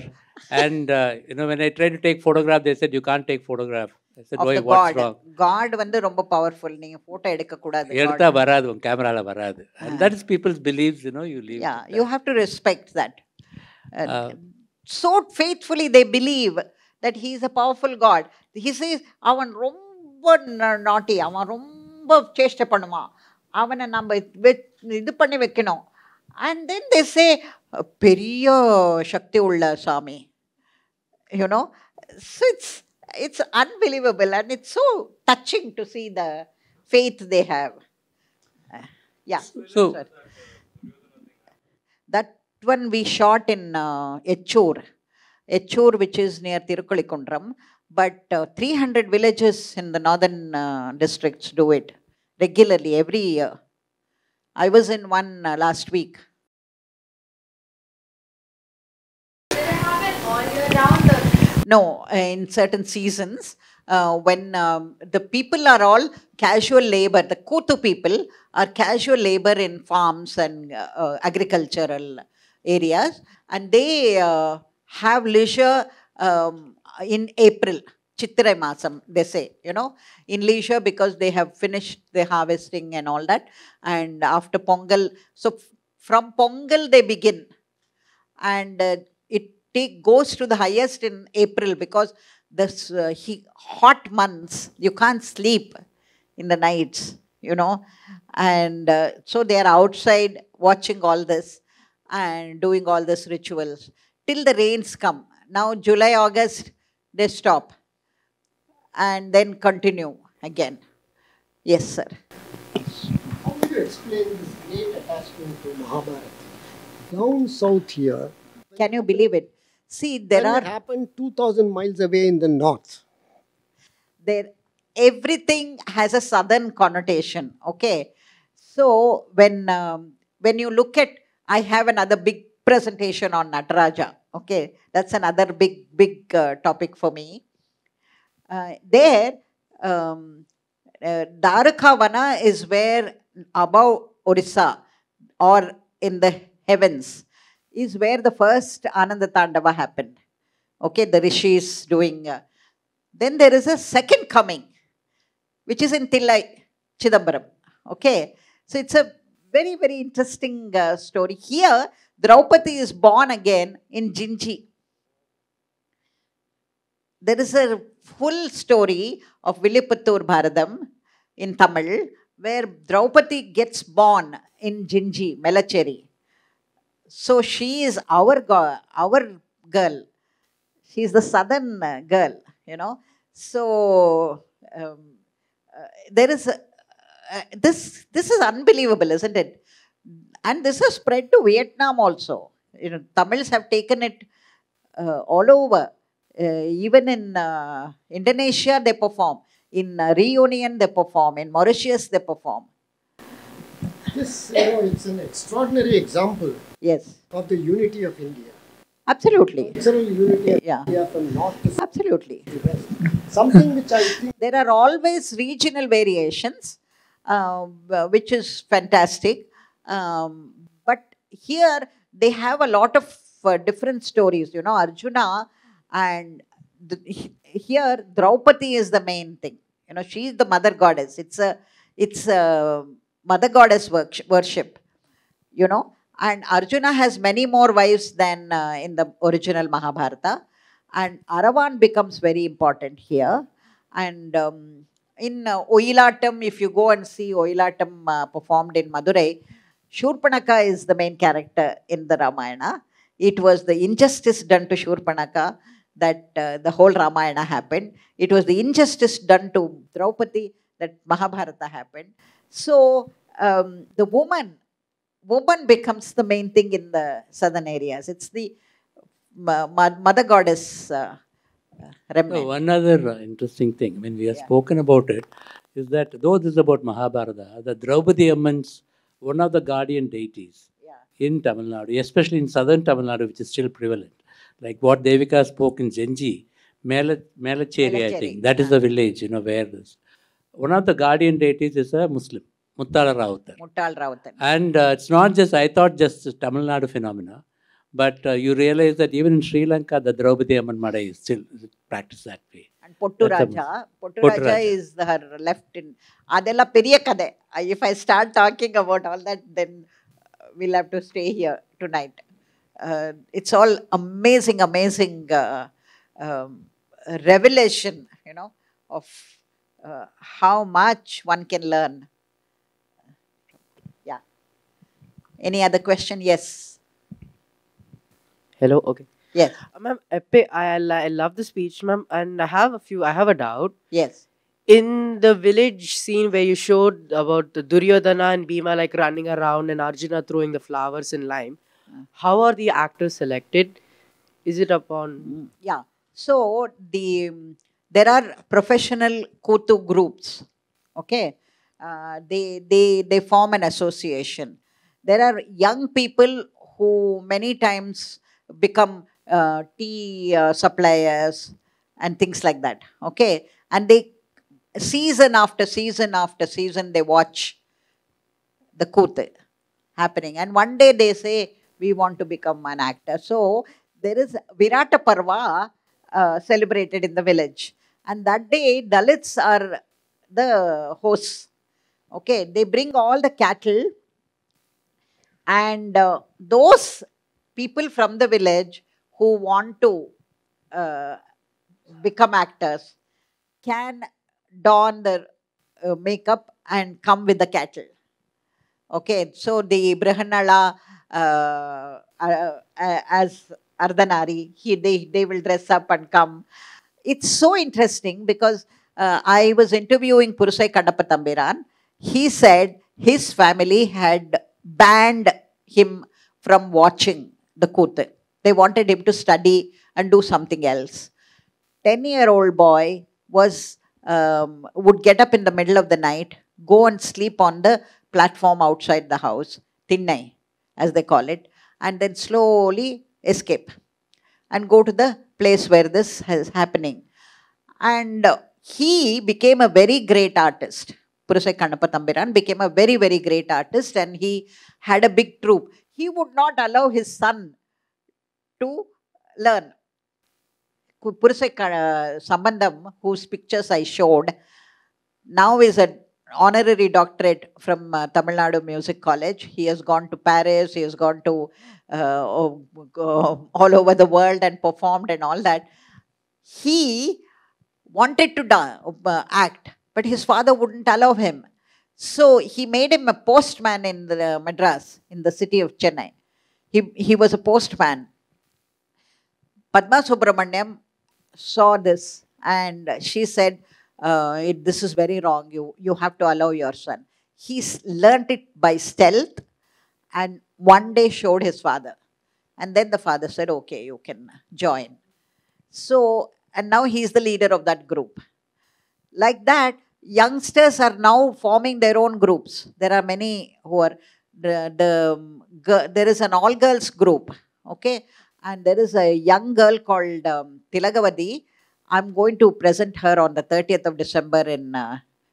and when I tried to take photograph, they said you can't take photograph. I said, why, what's wrong? God vandu romba powerful. Neenga photo edukka koodadhu. Edutha varadu, camera la varadu. And that is people's beliefs, you leave. Yeah, you have to respect that. So faithfully they believe that he is a powerful God. He says, avan romba naughty, avan romba chesta pannuma. Avana namba idu panni vekkanum. And then they say, periya shakti ulla Sami. So it's unbelievable, and it's so touching to see the faith they have. Yeah. So that one we shot in Echur, which is near Tirukulikundram, but 300 villages in the northern districts do it regularly every year. I was in one last week. They have it all year round. No, in certain seasons, when the people are all casual labor, the Kutu people are casual labor in farms and agricultural areas, and they have leisure in April. Chitrai Masam, they say, in leisure because they have finished the harvesting and all that. And after Pongal, so from Pongal they begin. And it goes to the highest in April because this hot months, you can't sleep in the nights, and so they are outside watching all this and doing all these rituals till the rains come. Now July, August, they stop and then continue again. Yes, sir. How do you explain this great attachment to Mahabharata? Down south here, Can you believe it? See, there when are it happened 2,000 miles away in the north. there everything has a southern connotation. Okay, so when you look at, I have another big presentation on Nataraja. Okay, that's another big topic for me. There, Dwarakavana is where above Odisha or in the heavens is where the first Ananda Tandava happened. Okay, the rishis doing. Then there is a second coming, which is in Tillai, Chidambaram. Okay, so it's a very interesting story. Here, Draupadi is born again in Jinji. There is a full story of Villiputtur Bharadam in Tamil, where Draupadi gets born in Jinji, Melacheri. So she is our girl. She is the southern girl, So there is this is unbelievable, isn't it? And this has spread to Vietnam also. Tamils have taken it all over. Even in Indonesia, they perform. In Reunion, they perform. In Mauritius, they perform. This, it's an extraordinary example Yes, of the unity of India. absolutely. Cultural unity of Yeah. India from north to south Absolutely. to west. Something which I think There are always regional variations, which is fantastic. But here they have a lot of different stories. Arjuna and here Draupadi is the main thing. She is the mother goddess. It's a mother goddess worship. And Arjuna has many more wives than in the original Mahabharata. And Aravan becomes very important here. And in Oyilatam, if you go and see Oyilatam performed in Madurai, Shurpanaka is the main character in the Ramayana. It was the injustice done to Shurpanaka that the whole Ramayana happened. It was the injustice done to Draupadi that Mahabharata happened. So the woman becomes the main thing in the southern areas. It's the mother goddess remnant. So one other interesting thing, when we have spoken about it, is that though this is about Mahabharata, the Draupadi Amman's one of the guardian deities in Tamilnadu, especially in southern Tamilnadu, which is still prevalent. Like what Devika spoke in Zenji, Melacheri, I think, that is the village, where this. One of the guardian deities is a Muslim, Muttala Rautar. And it's not just, I thought just Tamil Nadu phenomena, but you realize that even in Sri Lanka, the Draupadi Amman Madai is still practiced that way. And Pottu Raja is her left in. Adella periya kade. If I start talking about all that, then we'll have to stay here tonight. It's all amazing revelation, of how much one can learn. Yeah. Any other question? Yes. Hello. Okay. Yes. Ma'am, I love the speech, ma'am, and I have a doubt. Yes. In the village scene where you showed about the Duryodhana and Bhima like running around and Arjuna throwing the flowers in lime, how are the actors selected? Is it upon? Yeah. So there are professional Kutu groups. Okay. They form an association. There are young people who many times become tea suppliers and things like that. Okay, and they season after season after season they watch the Kooth happening, and one day they say we want to become an actor. So there is Virata Parva celebrated in the village, and that day Dalits are the hosts. Okay, they bring all the cattle, and those people from the village who want to uh, become actors can don the makeup and come with the cattle. Okay, so the Brihanala as Ardhanari, they will dress up and come. It's so interesting because I was interviewing Purusai Kadapa Tambiran. He said his family had banned him from watching the Kooth. They wanted him to study and do something else. 10-year-old boy would get up in the middle of the night, go and sleep on the platform outside the house, Tinnai, as they call it, and then slowly escape and go to the place where this is happening. And he became a very great artist. Purusai Kannappa Thambiran became a very, very great artist, and he had a big troupe. He would not allow his son to learn. Purusai Sambandam, whose pictures I showed, now is an honorary doctorate from Tamilnadu Music College. He has gone to Paris, he has gone to all over the world and performed and all that. He wanted to act, but his father wouldn't allow him. So he made him a postman in the Madras, in the city of Chennai. He was a postman. Padma Subramaniam saw this and she said, this is very wrong. You have to allow your son. He learnt it by stealth and one day showed his father. And then the father said, okay, you can join. So, and now he is the leader of that group. Like that, youngsters are now forming their own groups. There are many who are, there is an all-girls group, okay? And there is a young girl called Tilagavadi. I'm going to present her on the 30th of December in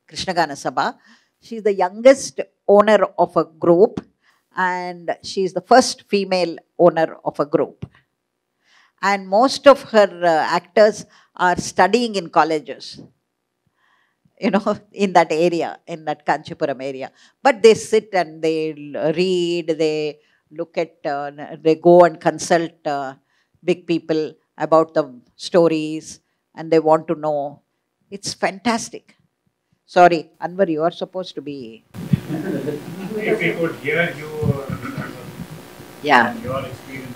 Krishnagana Sabha. She's the youngest owner of a group, and she's the first female owner of a group. And most of her actors are studying in colleges, you know, in that area, in that Kanchipuram area. But they sit and they read, they look at, they go and consult big people about the stories, and they want to know. It's fantastic. Sorry, Anwar, you are supposed to be. If we could hear you, Yeah. your experiences.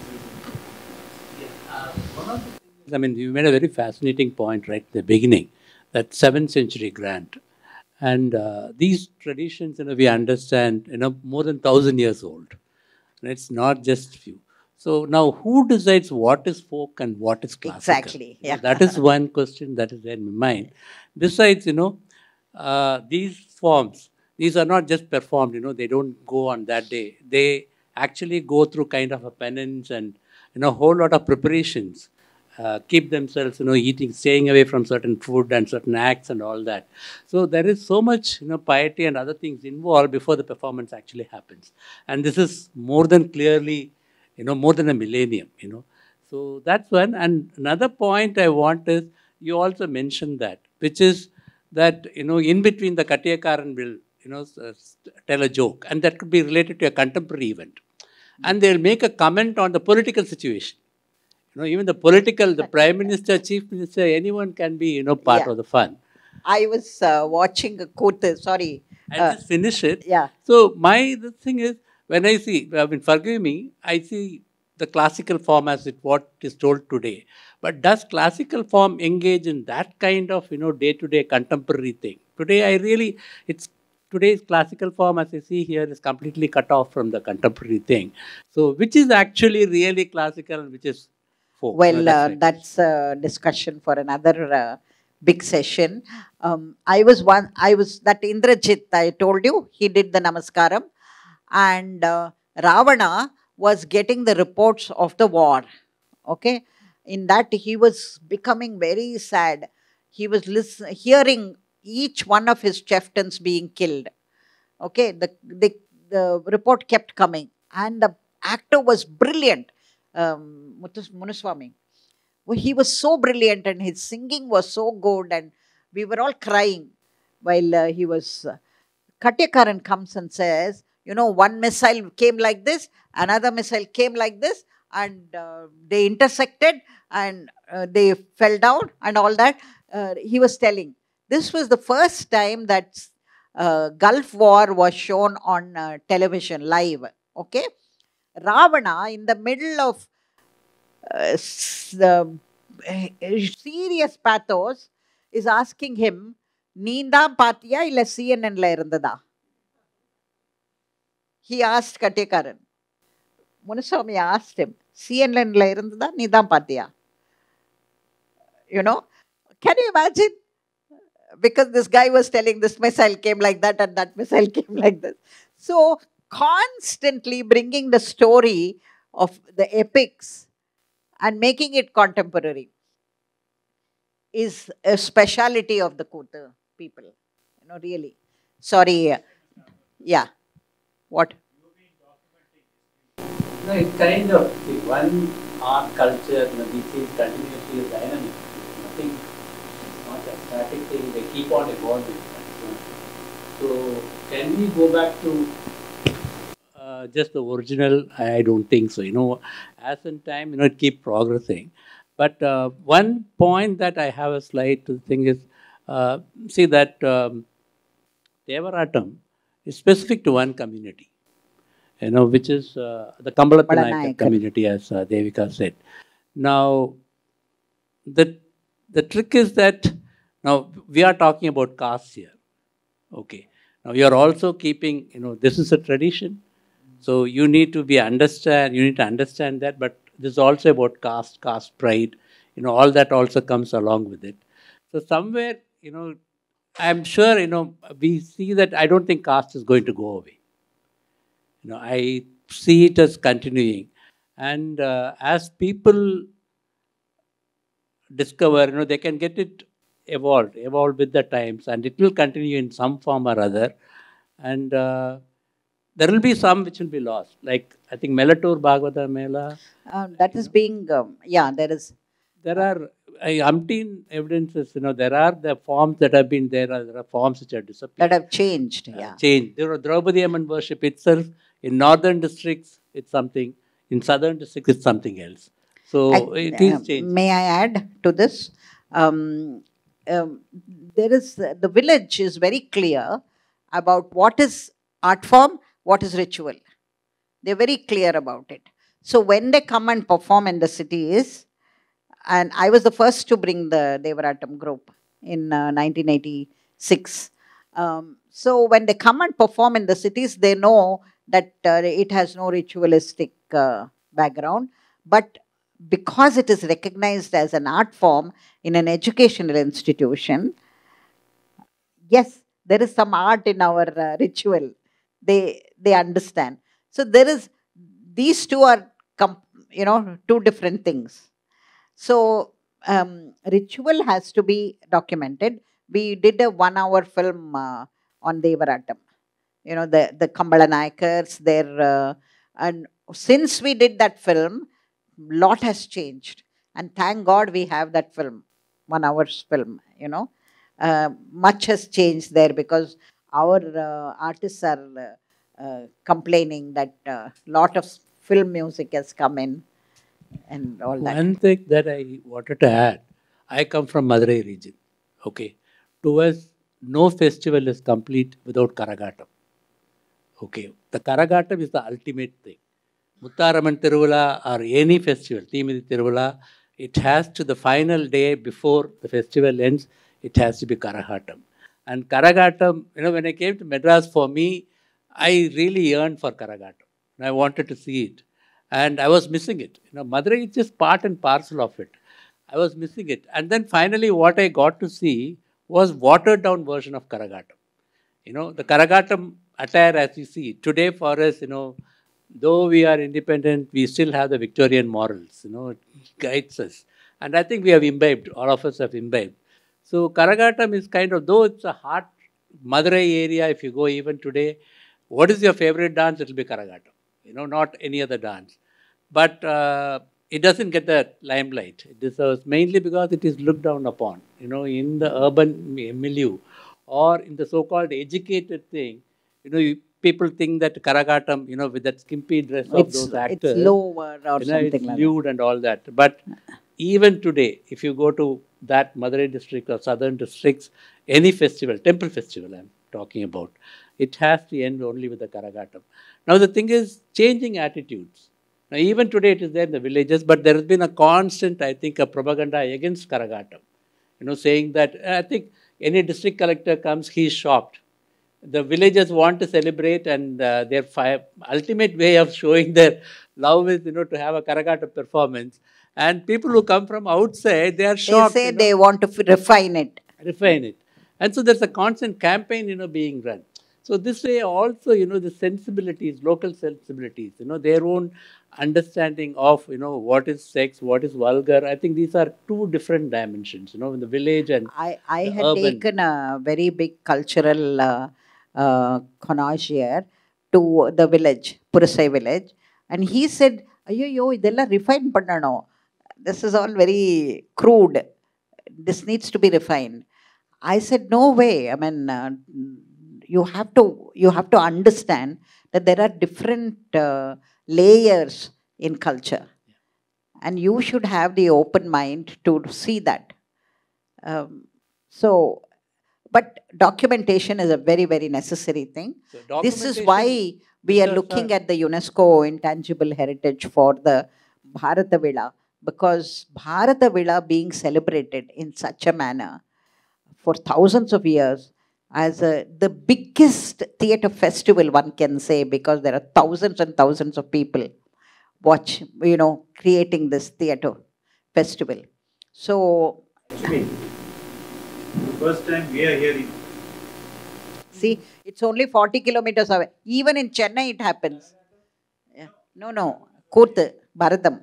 One of the things, I mean, you made a very fascinating point right at the beginning, that 7th century grant. And these traditions, we understand, more than 1,000 years old. And it's not just few. So now, who decides what is folk and what is classical? Exactly. Yeah. That is one question that is there in my mind. Besides, these forms, these are not just performed. They don't go on that day. They actually go through kind of a penance and a whole lot of preparations. Keep themselves, eating, staying away from certain food and certain acts and all that. So there is so much, piety and other things involved before the performance actually happens. And this is more than clearly, more than a millennium, So that's one. And another point I want is, you also mentioned that, which is that, in between the Katiyakaran will, tell a joke. And that could be related to a contemporary event. And they'll make a comment on the political situation. Even the Prime Minister, Chief Minister, anyone can be, part of the fun. I was watching a Kooth, sorry. I'll just finish it. Yeah. So the thing is, when I see, forgive me, I see the classical form as what is told today. But does classical form engage in that kind of, day-to-day contemporary thing? Today's classical form, as I see here, is completely cut off from the contemporary thing. So which is actually really classical and which is folk? Well, that's a discussion for another big session. I was that Indrajit, I told you, he did the Namaskaram. And Ravana was getting the reports of the war. Okay, in that he was becoming very sad. He was hearing each one of his chieftains being killed. Okay, the report kept coming, and the actor was brilliant. Munuswamy. Well, he was so brilliant, and his singing was so good, and we were all crying while he was. Katyakaran comes and says, you know, one missile came like this, another missile came like this, and they intersected, and they fell down, and all that. He was telling. This was the first time that Gulf War was shown on television live. Okay, Ravana, in the middle of the serious pathos, is asking him, "Neendam paathiya illa CNN la irundada?" He asked Katyakaran. Munuswamy asked him, "CNN la irundada, neendam paathiya?" You know, can you imagine? Because this guy was telling this missile came like that and that missile came like this. So, constantly bringing the story of the epics and making it contemporary is a speciality of the Kutha people. You know, really. Sorry. Yeah. What? No, it's kind of, see, one art culture, these things continuously is dynamic. Nothing, it's not a static thing, they keep on evolving. So, can we go back to just the original? I don't think so. You know, as in time, you know, it keep progressing. But one point that I have a slight thing is, see that Devarattam is specific to one community, you know, which is the Kambalathu community, as Devika said. Now, the trick is that now we are talking about caste here. Okay. Now you are also keeping, you know, this is a tradition. So you need to understand that, but this is also about caste pride, you know, all that also comes along with it. So somewhere, you know, I'm sure, you know, we see that I don't think caste is going to go away. You know, I see it as continuing. And as people discover, you know, they can get it evolved with the times, and it will continue in some form or other. And there will be some which will be lost. Like, I think Melatur Bhagavata Mela. That is being, There are umpteen evidences, you know, there are the forms that have been there, there are forms which have disappeared. That have changed, yeah. Changed. There are Draupadi Amman worship itself. In northern districts, it's something. In southern districts, it's something else. So, it is changed. May I add to this? There is, the village is very clear about what is art form, what is ritual. They're very clear about it. So when they come and perform in the cities, and I was the first to bring the Devarattam group in 1986. So when they come and perform in the cities, they know that it has no ritualistic background. But because it is recognized as an art form in an educational institution, yes, there is some art in our ritual. They understand. So there is, these two are, you know, two different things. So ritual has to be documented. We did a 1-hour film on Devarattam. You know, the Kambala Nayakars, and since we did that film, lot has changed. And thank God we have that film, 1 hour's film, you know. Much has changed there because our artists are complaining that lot of film music has come in and all that. One thing that I wanted to add, I come from Madurai region. Okay. To us, no festival is complete without Karagatam. Okay. The Karagatam is the ultimate thing. Muttaraman Tiruvula or any festival, Thimidi Tiruvula, it has to the final day before the festival ends, it has to be Karagatam. And Karagatam, you know, when I came to Madras, for me, I really yearned for Karagatam. And I wanted to see it. And I was missing it. You know, Madurai is just part and parcel of it. I was missing it. And then finally what I got to see was watered down version of Karagatam. You know, the Karagatam attire as you see today for us, you know, though we are independent, we still have the Victorian morals, it guides us. And I think we have imbibed, all of us have imbibed. So Karagatam is kind of, though it's a hot Madurai area, if you go even today, what is your favorite dance? It will be Karagatam, not any other dance. But it doesn't get the limelight. It deserves, mainly because it is looked down upon, in the urban milieu or in the so-called educated thing. People think that Karagatam, with that skimpy dress of those actors, it's lower or something it's like lewd and all that. But even today, if you go to that Madurai district or southern districts, any festival, temple festival I'm talking about, it has to end only with the Karagatam. Now the thing is changing attitudes. Now even today it is there in the villages, but there has been a constant, I think, a propaganda against Karagatam. Saying that, I think any district collector comes, he is shocked. The villagers want to celebrate, and their ultimate way of showing their love is, to have a Karagatam performance. And people who come from outside, they are shocked. They say they want to refine it. Refine it. And so there's a constant campaign, being run. So this way also, the sensibilities, local sensibilities, their own understanding of, what is sex, what is vulgar. I think these are two different dimensions, in the village and I had urban. taken a very big cultural connoisseur to the village, Purasai village, and he said, "Ayyo, idella refine pannano. This is all very crude. This needs to be refined." I said, "No way. I mean, you have to understand that there are different layers in culture, and you should have the open mind to see that." But documentation is a very, very necessary thing. So this is why we are looking at the UNESCO Intangible Heritage for the Bharata Vila, because Bharata Vila being celebrated in such a manner for thousands of years as the biggest theatre festival, one can say, because there are thousands and thousands of people creating this theatre festival. So, actually, the first time we are hearing. See, it's only 40 kilometers away. Even in Chennai, it happens. Yeah. No. Kurth, Bharatam.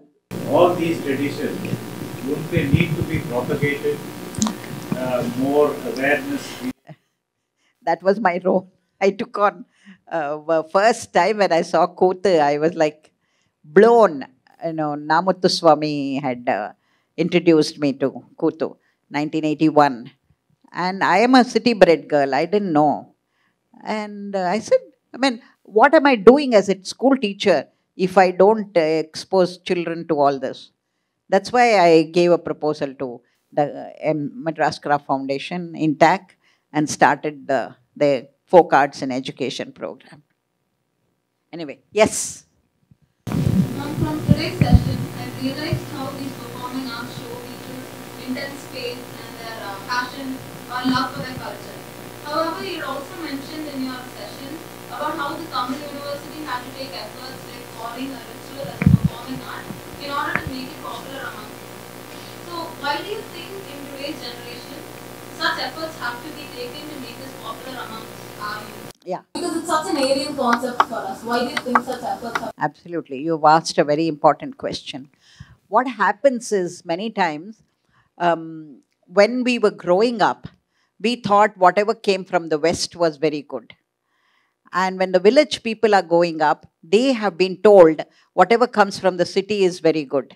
All these traditions, wouldn't they need to be propagated? More awareness. That was my role. I took on first time when I saw Kurth, I was like blown. Namuttu Swami had introduced me to Kurth, 1981. And I am a city-bred girl. I didn't know. And I said, what am I doing as a school teacher if I don't expose children to all this? That's why I gave a proposal to the Madras Craft Foundation, INTAC, and started the Folk Arts and Education program. Anyway, yes? From today's session, I realized how these performing arts show people's intense faith and their passion or love for their culture. However, you also mentioned in your session about how the Tamil University had to take efforts like calling a ritual as a performing art in order to make it popular among people. So, why do you think in today's generation such efforts have to be taken to make this popular amongst our youth? Yeah. Because it's such an alien concept for us. Why do you think such efforts have? Absolutely. You've asked a very important question. What happens is many times when we were growing up, we thought whatever came from the West was very good. And when the village people are going up, they have been told whatever comes from the city is very good.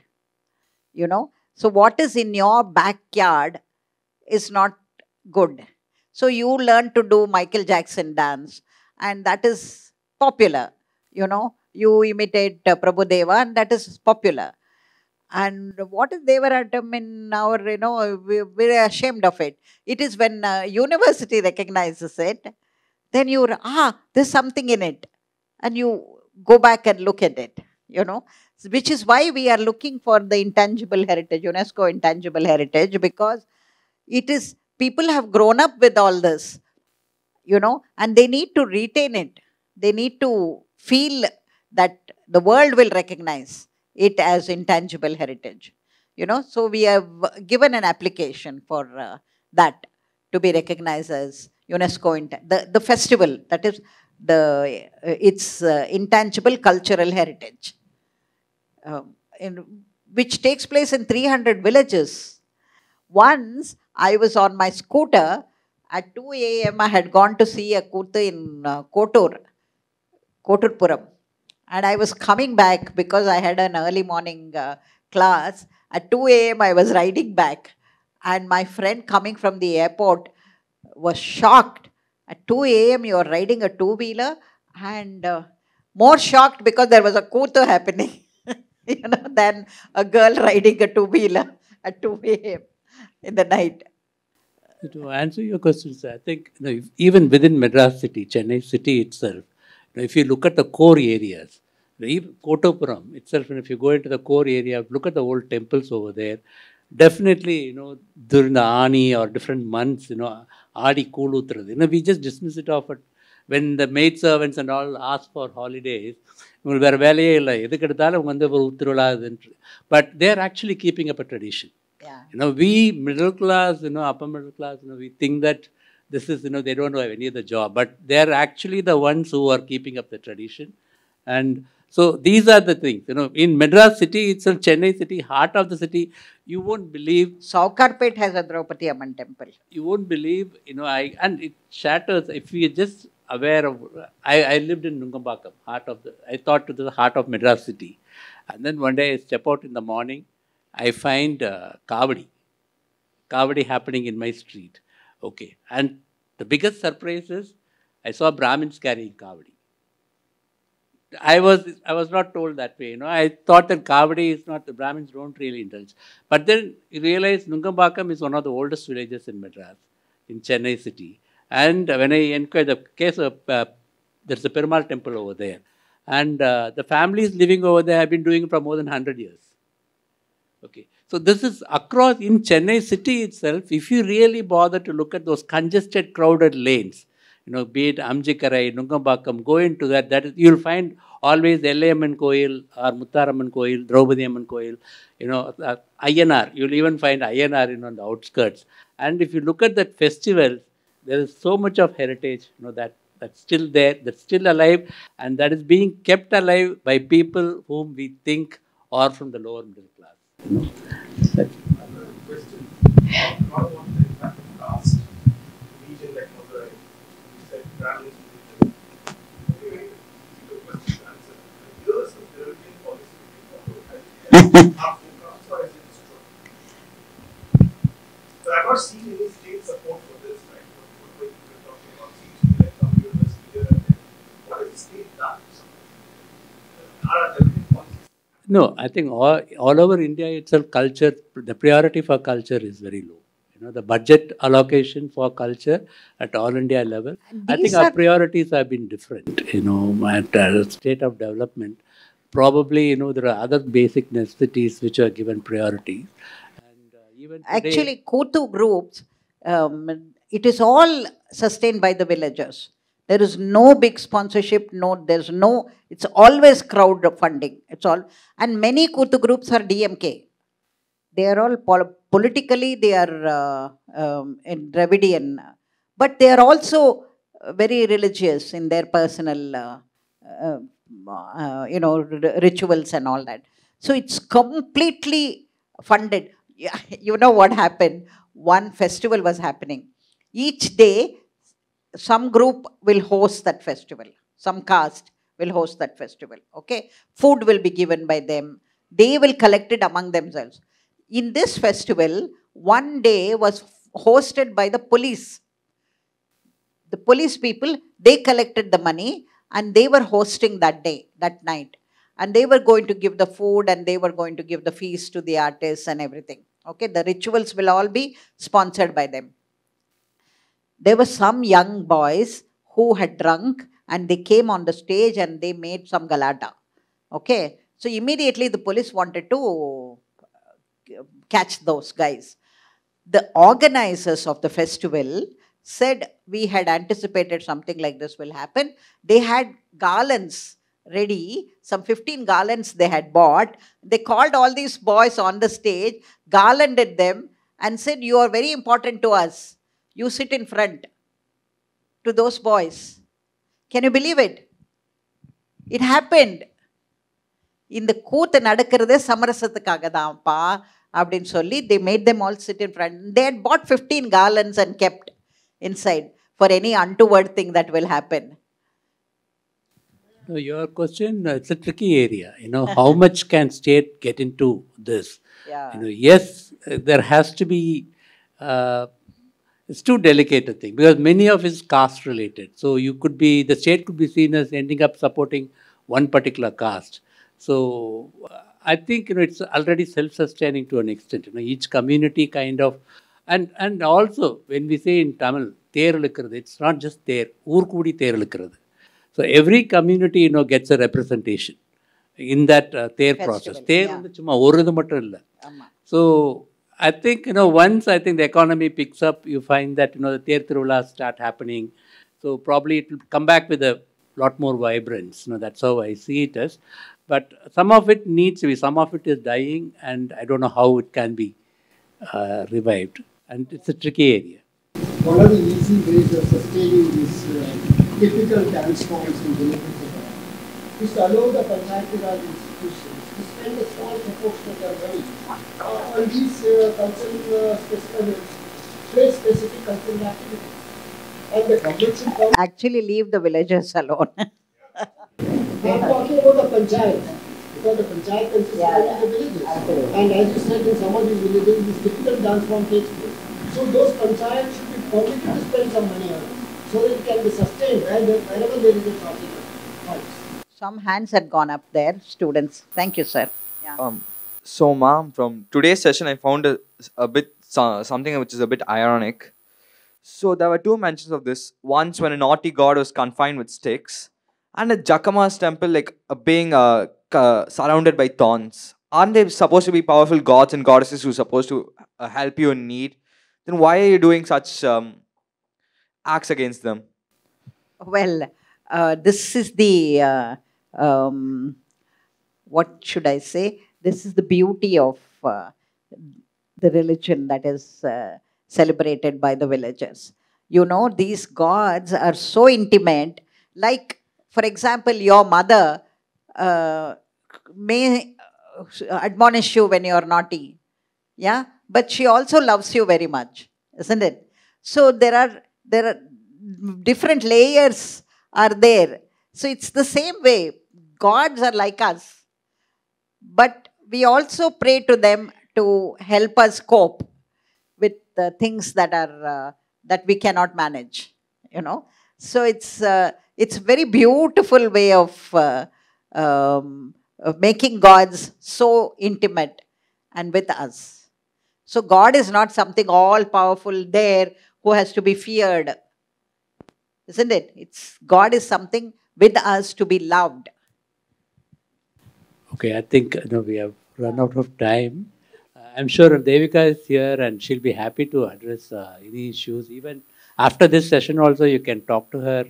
So what is in your backyard is not good. So you learn to do Michael Jackson dance, and that is popular. You imitate Prabhudeva, and that is popular. And what is Devarattam in our, we're ashamed of it. It is when university recognizes it, then there's something in it. And you go back and look at it, which is why we are looking for the intangible heritage, UNESCO intangible heritage, because it is, people have grown up with all this, and they need to retain it. They need to feel that the world will recognize it as intangible heritage. So we have given an application for that to be recognized as UNESCO, the festival, that is its intangible cultural heritage, which takes place in 300 villages. Once I was on my scooter at 2 a.m. I had gone to see a Kuthu in Koturpuram. And I was coming back because I had an early morning class. At 2 a.m. I was riding back. And my friend coming from the airport was shocked. At 2 a.m. you are riding a two-wheeler, and more shocked because there was a Kuthu happening, than a girl riding a two-wheeler at 2 a.m. in the night. To answer your question, sir, I think even within Madras city, Chennai city itself, if you look at the core areas, even Kottapuram itself, and if you go into the core area, look at the old temples over there, definitely, during the Ani or different months, Adi Koolutras, we just dismiss it off. When the maid servants and all ask for holidays, but they are actually keeping up a tradition. Yeah. We middle class, upper middle class, we think that this is, they don't have any other job, but they're actually the ones who are keeping up the tradition. And so these are the things, in Madras city itself, Chennai city, heart of the city, you won't believe. Saukarpet has a Draupadi Amman temple. You won't believe, and it shatters if we are just aware of, I lived in Nungambakam, I thought it was the heart of Madras city. And then one day I step out in the morning, I find Kavadi happening in my street. Okay. And the biggest surprise is I saw Brahmins carrying Kavadi. I was not told that way. I thought that Kavadi is not, the Brahmins don't really indulge. But then you realize Nungambakam is one of the oldest villages in Madras, in Chennai city. And when I inquired the case of, there's a Perumal temple over there. And the families living over there have been doing it for more than 100 years. Okay. So this is across in Chennai city itself. If you really bother to look at those congested, crowded lanes, be it Amjikarai, Nungambakam, go into that you'll find always Ellayamman Koil or Muttaramman Koil, Draupadi Amman Koil, Ayyanar. You'll even find Ayyanar on the outskirts. And if you look at that festival, there is so much of heritage, that's still there, that's still alive, and that is being kept alive by people whom we think are from the lower middle class. Question. Not one thing that last region like Madurai, you said traveling to region. Anyway, the question to answer. Years of European policy being followed. Are forecasts or is it strong? So I've not seen any state support for this, right? What we're talking about seems to be like some university here and there. What is the state done? Are there any policies? No, I think all over India itself, culture, the priority for culture is very low. The budget allocation for culture at all India level, I think our priorities have been different, at state of development. Probably, there are other basic necessities which are given priorities. And even today, actually, Kuthu groups, it is all sustained by the villagers. There is no big sponsorship, it's always crowd funding. And many Kuthu groups are DMK. They are all politically, they are in Dravidian, but they are also very religious in their personal, rituals and all that. So it's completely funded. You know what happened? One festival was happening. Each day, some group will host that festival. Some caste will host that festival. Okay, food will be given by them. They will collect it among themselves. In this festival, one day was hosted by the police. The police people, they collected the money and they were hosting that day, that night. And they were going to give the food and they were going to give the feast to the artists and everything. Okay, the rituals will all be sponsored by them. There were some young boys who had drunk and they came on the stage and they made some galata. Okay, so immediately the police wanted to catch those guys. The organizers of the festival said we had anticipated something like this will happen. They had garlands ready, some 15 garlands they had bought. They called all these boys on the stage, garlanded them and said, you are very important to us. You sit in front, to those boys. Can you believe it? It happened. இந்த கூத்து நடக்கிறதே சமரசத்துக்காக தான்ப்பா அப்படின்னு சொல்லி they made them all sit in front. They had bought 15 garlands and kept inside for any untoward thing that will happen. No, your question, it's a tricky area. How much can state get into this? Yeah. Yes, there has to be, it's too delicate a thing because many of it is caste related. So the state could be seen as ending up supporting one particular caste. So I think, it's already self-sustaining to an extent. Each community kind of, and also when we say in Tamil, தேர் இழுக்கிறது, it's not just தேர், ஊர்கூடி தேர் இழுக்கிறது. So every community, gets a representation in that there process. தேர் வந்து சும்மா ஒரு இது மட்டும் இல்லை. So I think, once I think the economy picks up, you find that, the தேர் திருவிழா start happening. So probably it will come back with a lot more vibrance. That's how I see it as. But some of it needs to be, some of it is dying, and I don't know how it can be revived. And it's a tricky area. One of the easy ways of sustaining these typical dance forms in villages is to allow the Panchayat Raj institutions to spend a small proportion of their money on these specific cultural activities. And the government should come. Actually leave the villagers alone. I'm talking about the Panchayat, because the Panchayat consists of the villages. And as you said, in some of these villages, this typical dance form takes place. So those Panchayats should be permitted to spend some money on it, so that it can be sustained wherever there is a shortage of funds. Some hands had gone up there, students. Thank you, sir. Yeah. So, ma'am, from today's session, I found a bit something which is a bit ironic. So there were two mentions of this. Once when a naughty god was confined with sticks, and a Jacama's temple being surrounded by thorns. Aren't they supposed to be powerful gods and goddesses who are supposed to help you in need? Then why are you doing such acts against them? Well, this is the, what should I say? This is the beauty of the religion that is celebrated by the villagers. These gods are so intimate. Like, for example, your mother may admonish you when you are naughty. Yeah? But she also loves you very much, isn't it? So there are different layers are there. So it's the same way. Gods are like us. But we also pray to them to help us cope with the things that are that we cannot manage. So it's a very beautiful way of making gods so intimate and with us. So God is not something all powerful there who has to be feared, isn't it? God is something with us to be loved. Okay, I think we have run out of time. I'm sure Devika is here and she'll be happy to address any issues. Even after this session also, you can talk to her,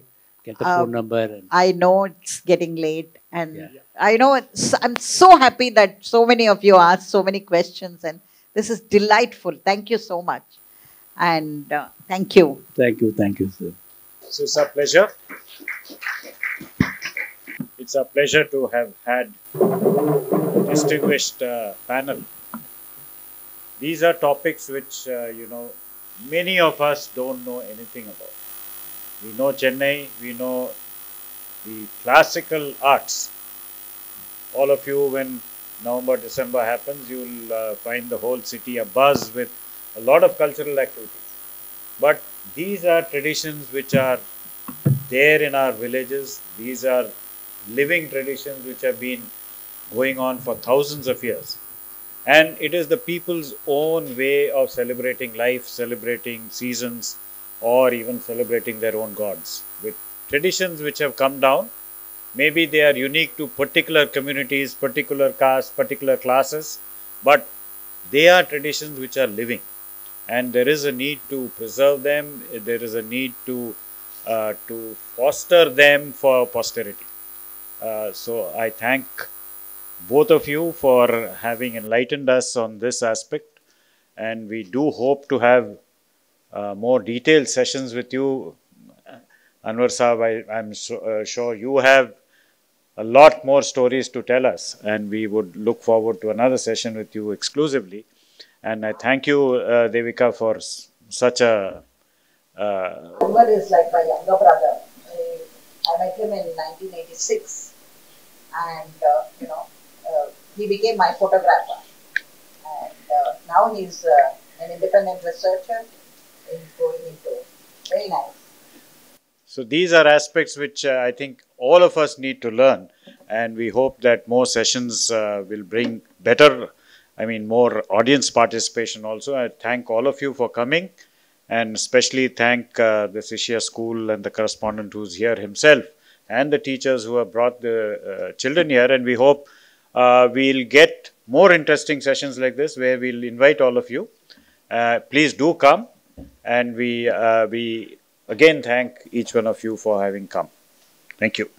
get the phone number. I know it's getting late, and I know I'm so happy that so many of you asked so many questions, and this is delightful. Thank you so much. And thank you. Thank you, sir. So it's our pleasure. It's a pleasure to have had a distinguished panel. These are topics which, many of us don't know anything about. We know Chennai, we know the classical arts. All of you, when November, December happens, you will find the whole city abuzz with a lot of cultural activities. But these are traditions which are there in our villages. These are living traditions which have been going on for thousands of years. And it is the people's own way of celebrating life, celebrating seasons, or even celebrating their own gods. With traditions which have come down, maybe they are unique to particular communities, particular castes, particular classes, but they are traditions which are living. And there is a need to preserve them, there is a need to foster them for posterity. So I thank both of you for having enlightened us on this aspect, and we do hope to have more detailed sessions with you. Anwar Saab, I'm sure you have a lot more stories to tell us, and we would look forward to another session with you exclusively. And I thank you, Devika, for such a. Anwar is like my younger brother. I met him in 1986, and he became my photographer. And now he's an independent researcher. He's going into very nice. So these are aspects which I think all of us need to learn, and we hope that more sessions will bring more audience participation also. I thank all of you for coming, and especially thank the Shishya School and the correspondent who's here himself, and the teachers who have brought the children here, and we hope we'll get more interesting sessions like this where we'll invite all of you. Please do come, and we again thank each one of you for having come. Thank you.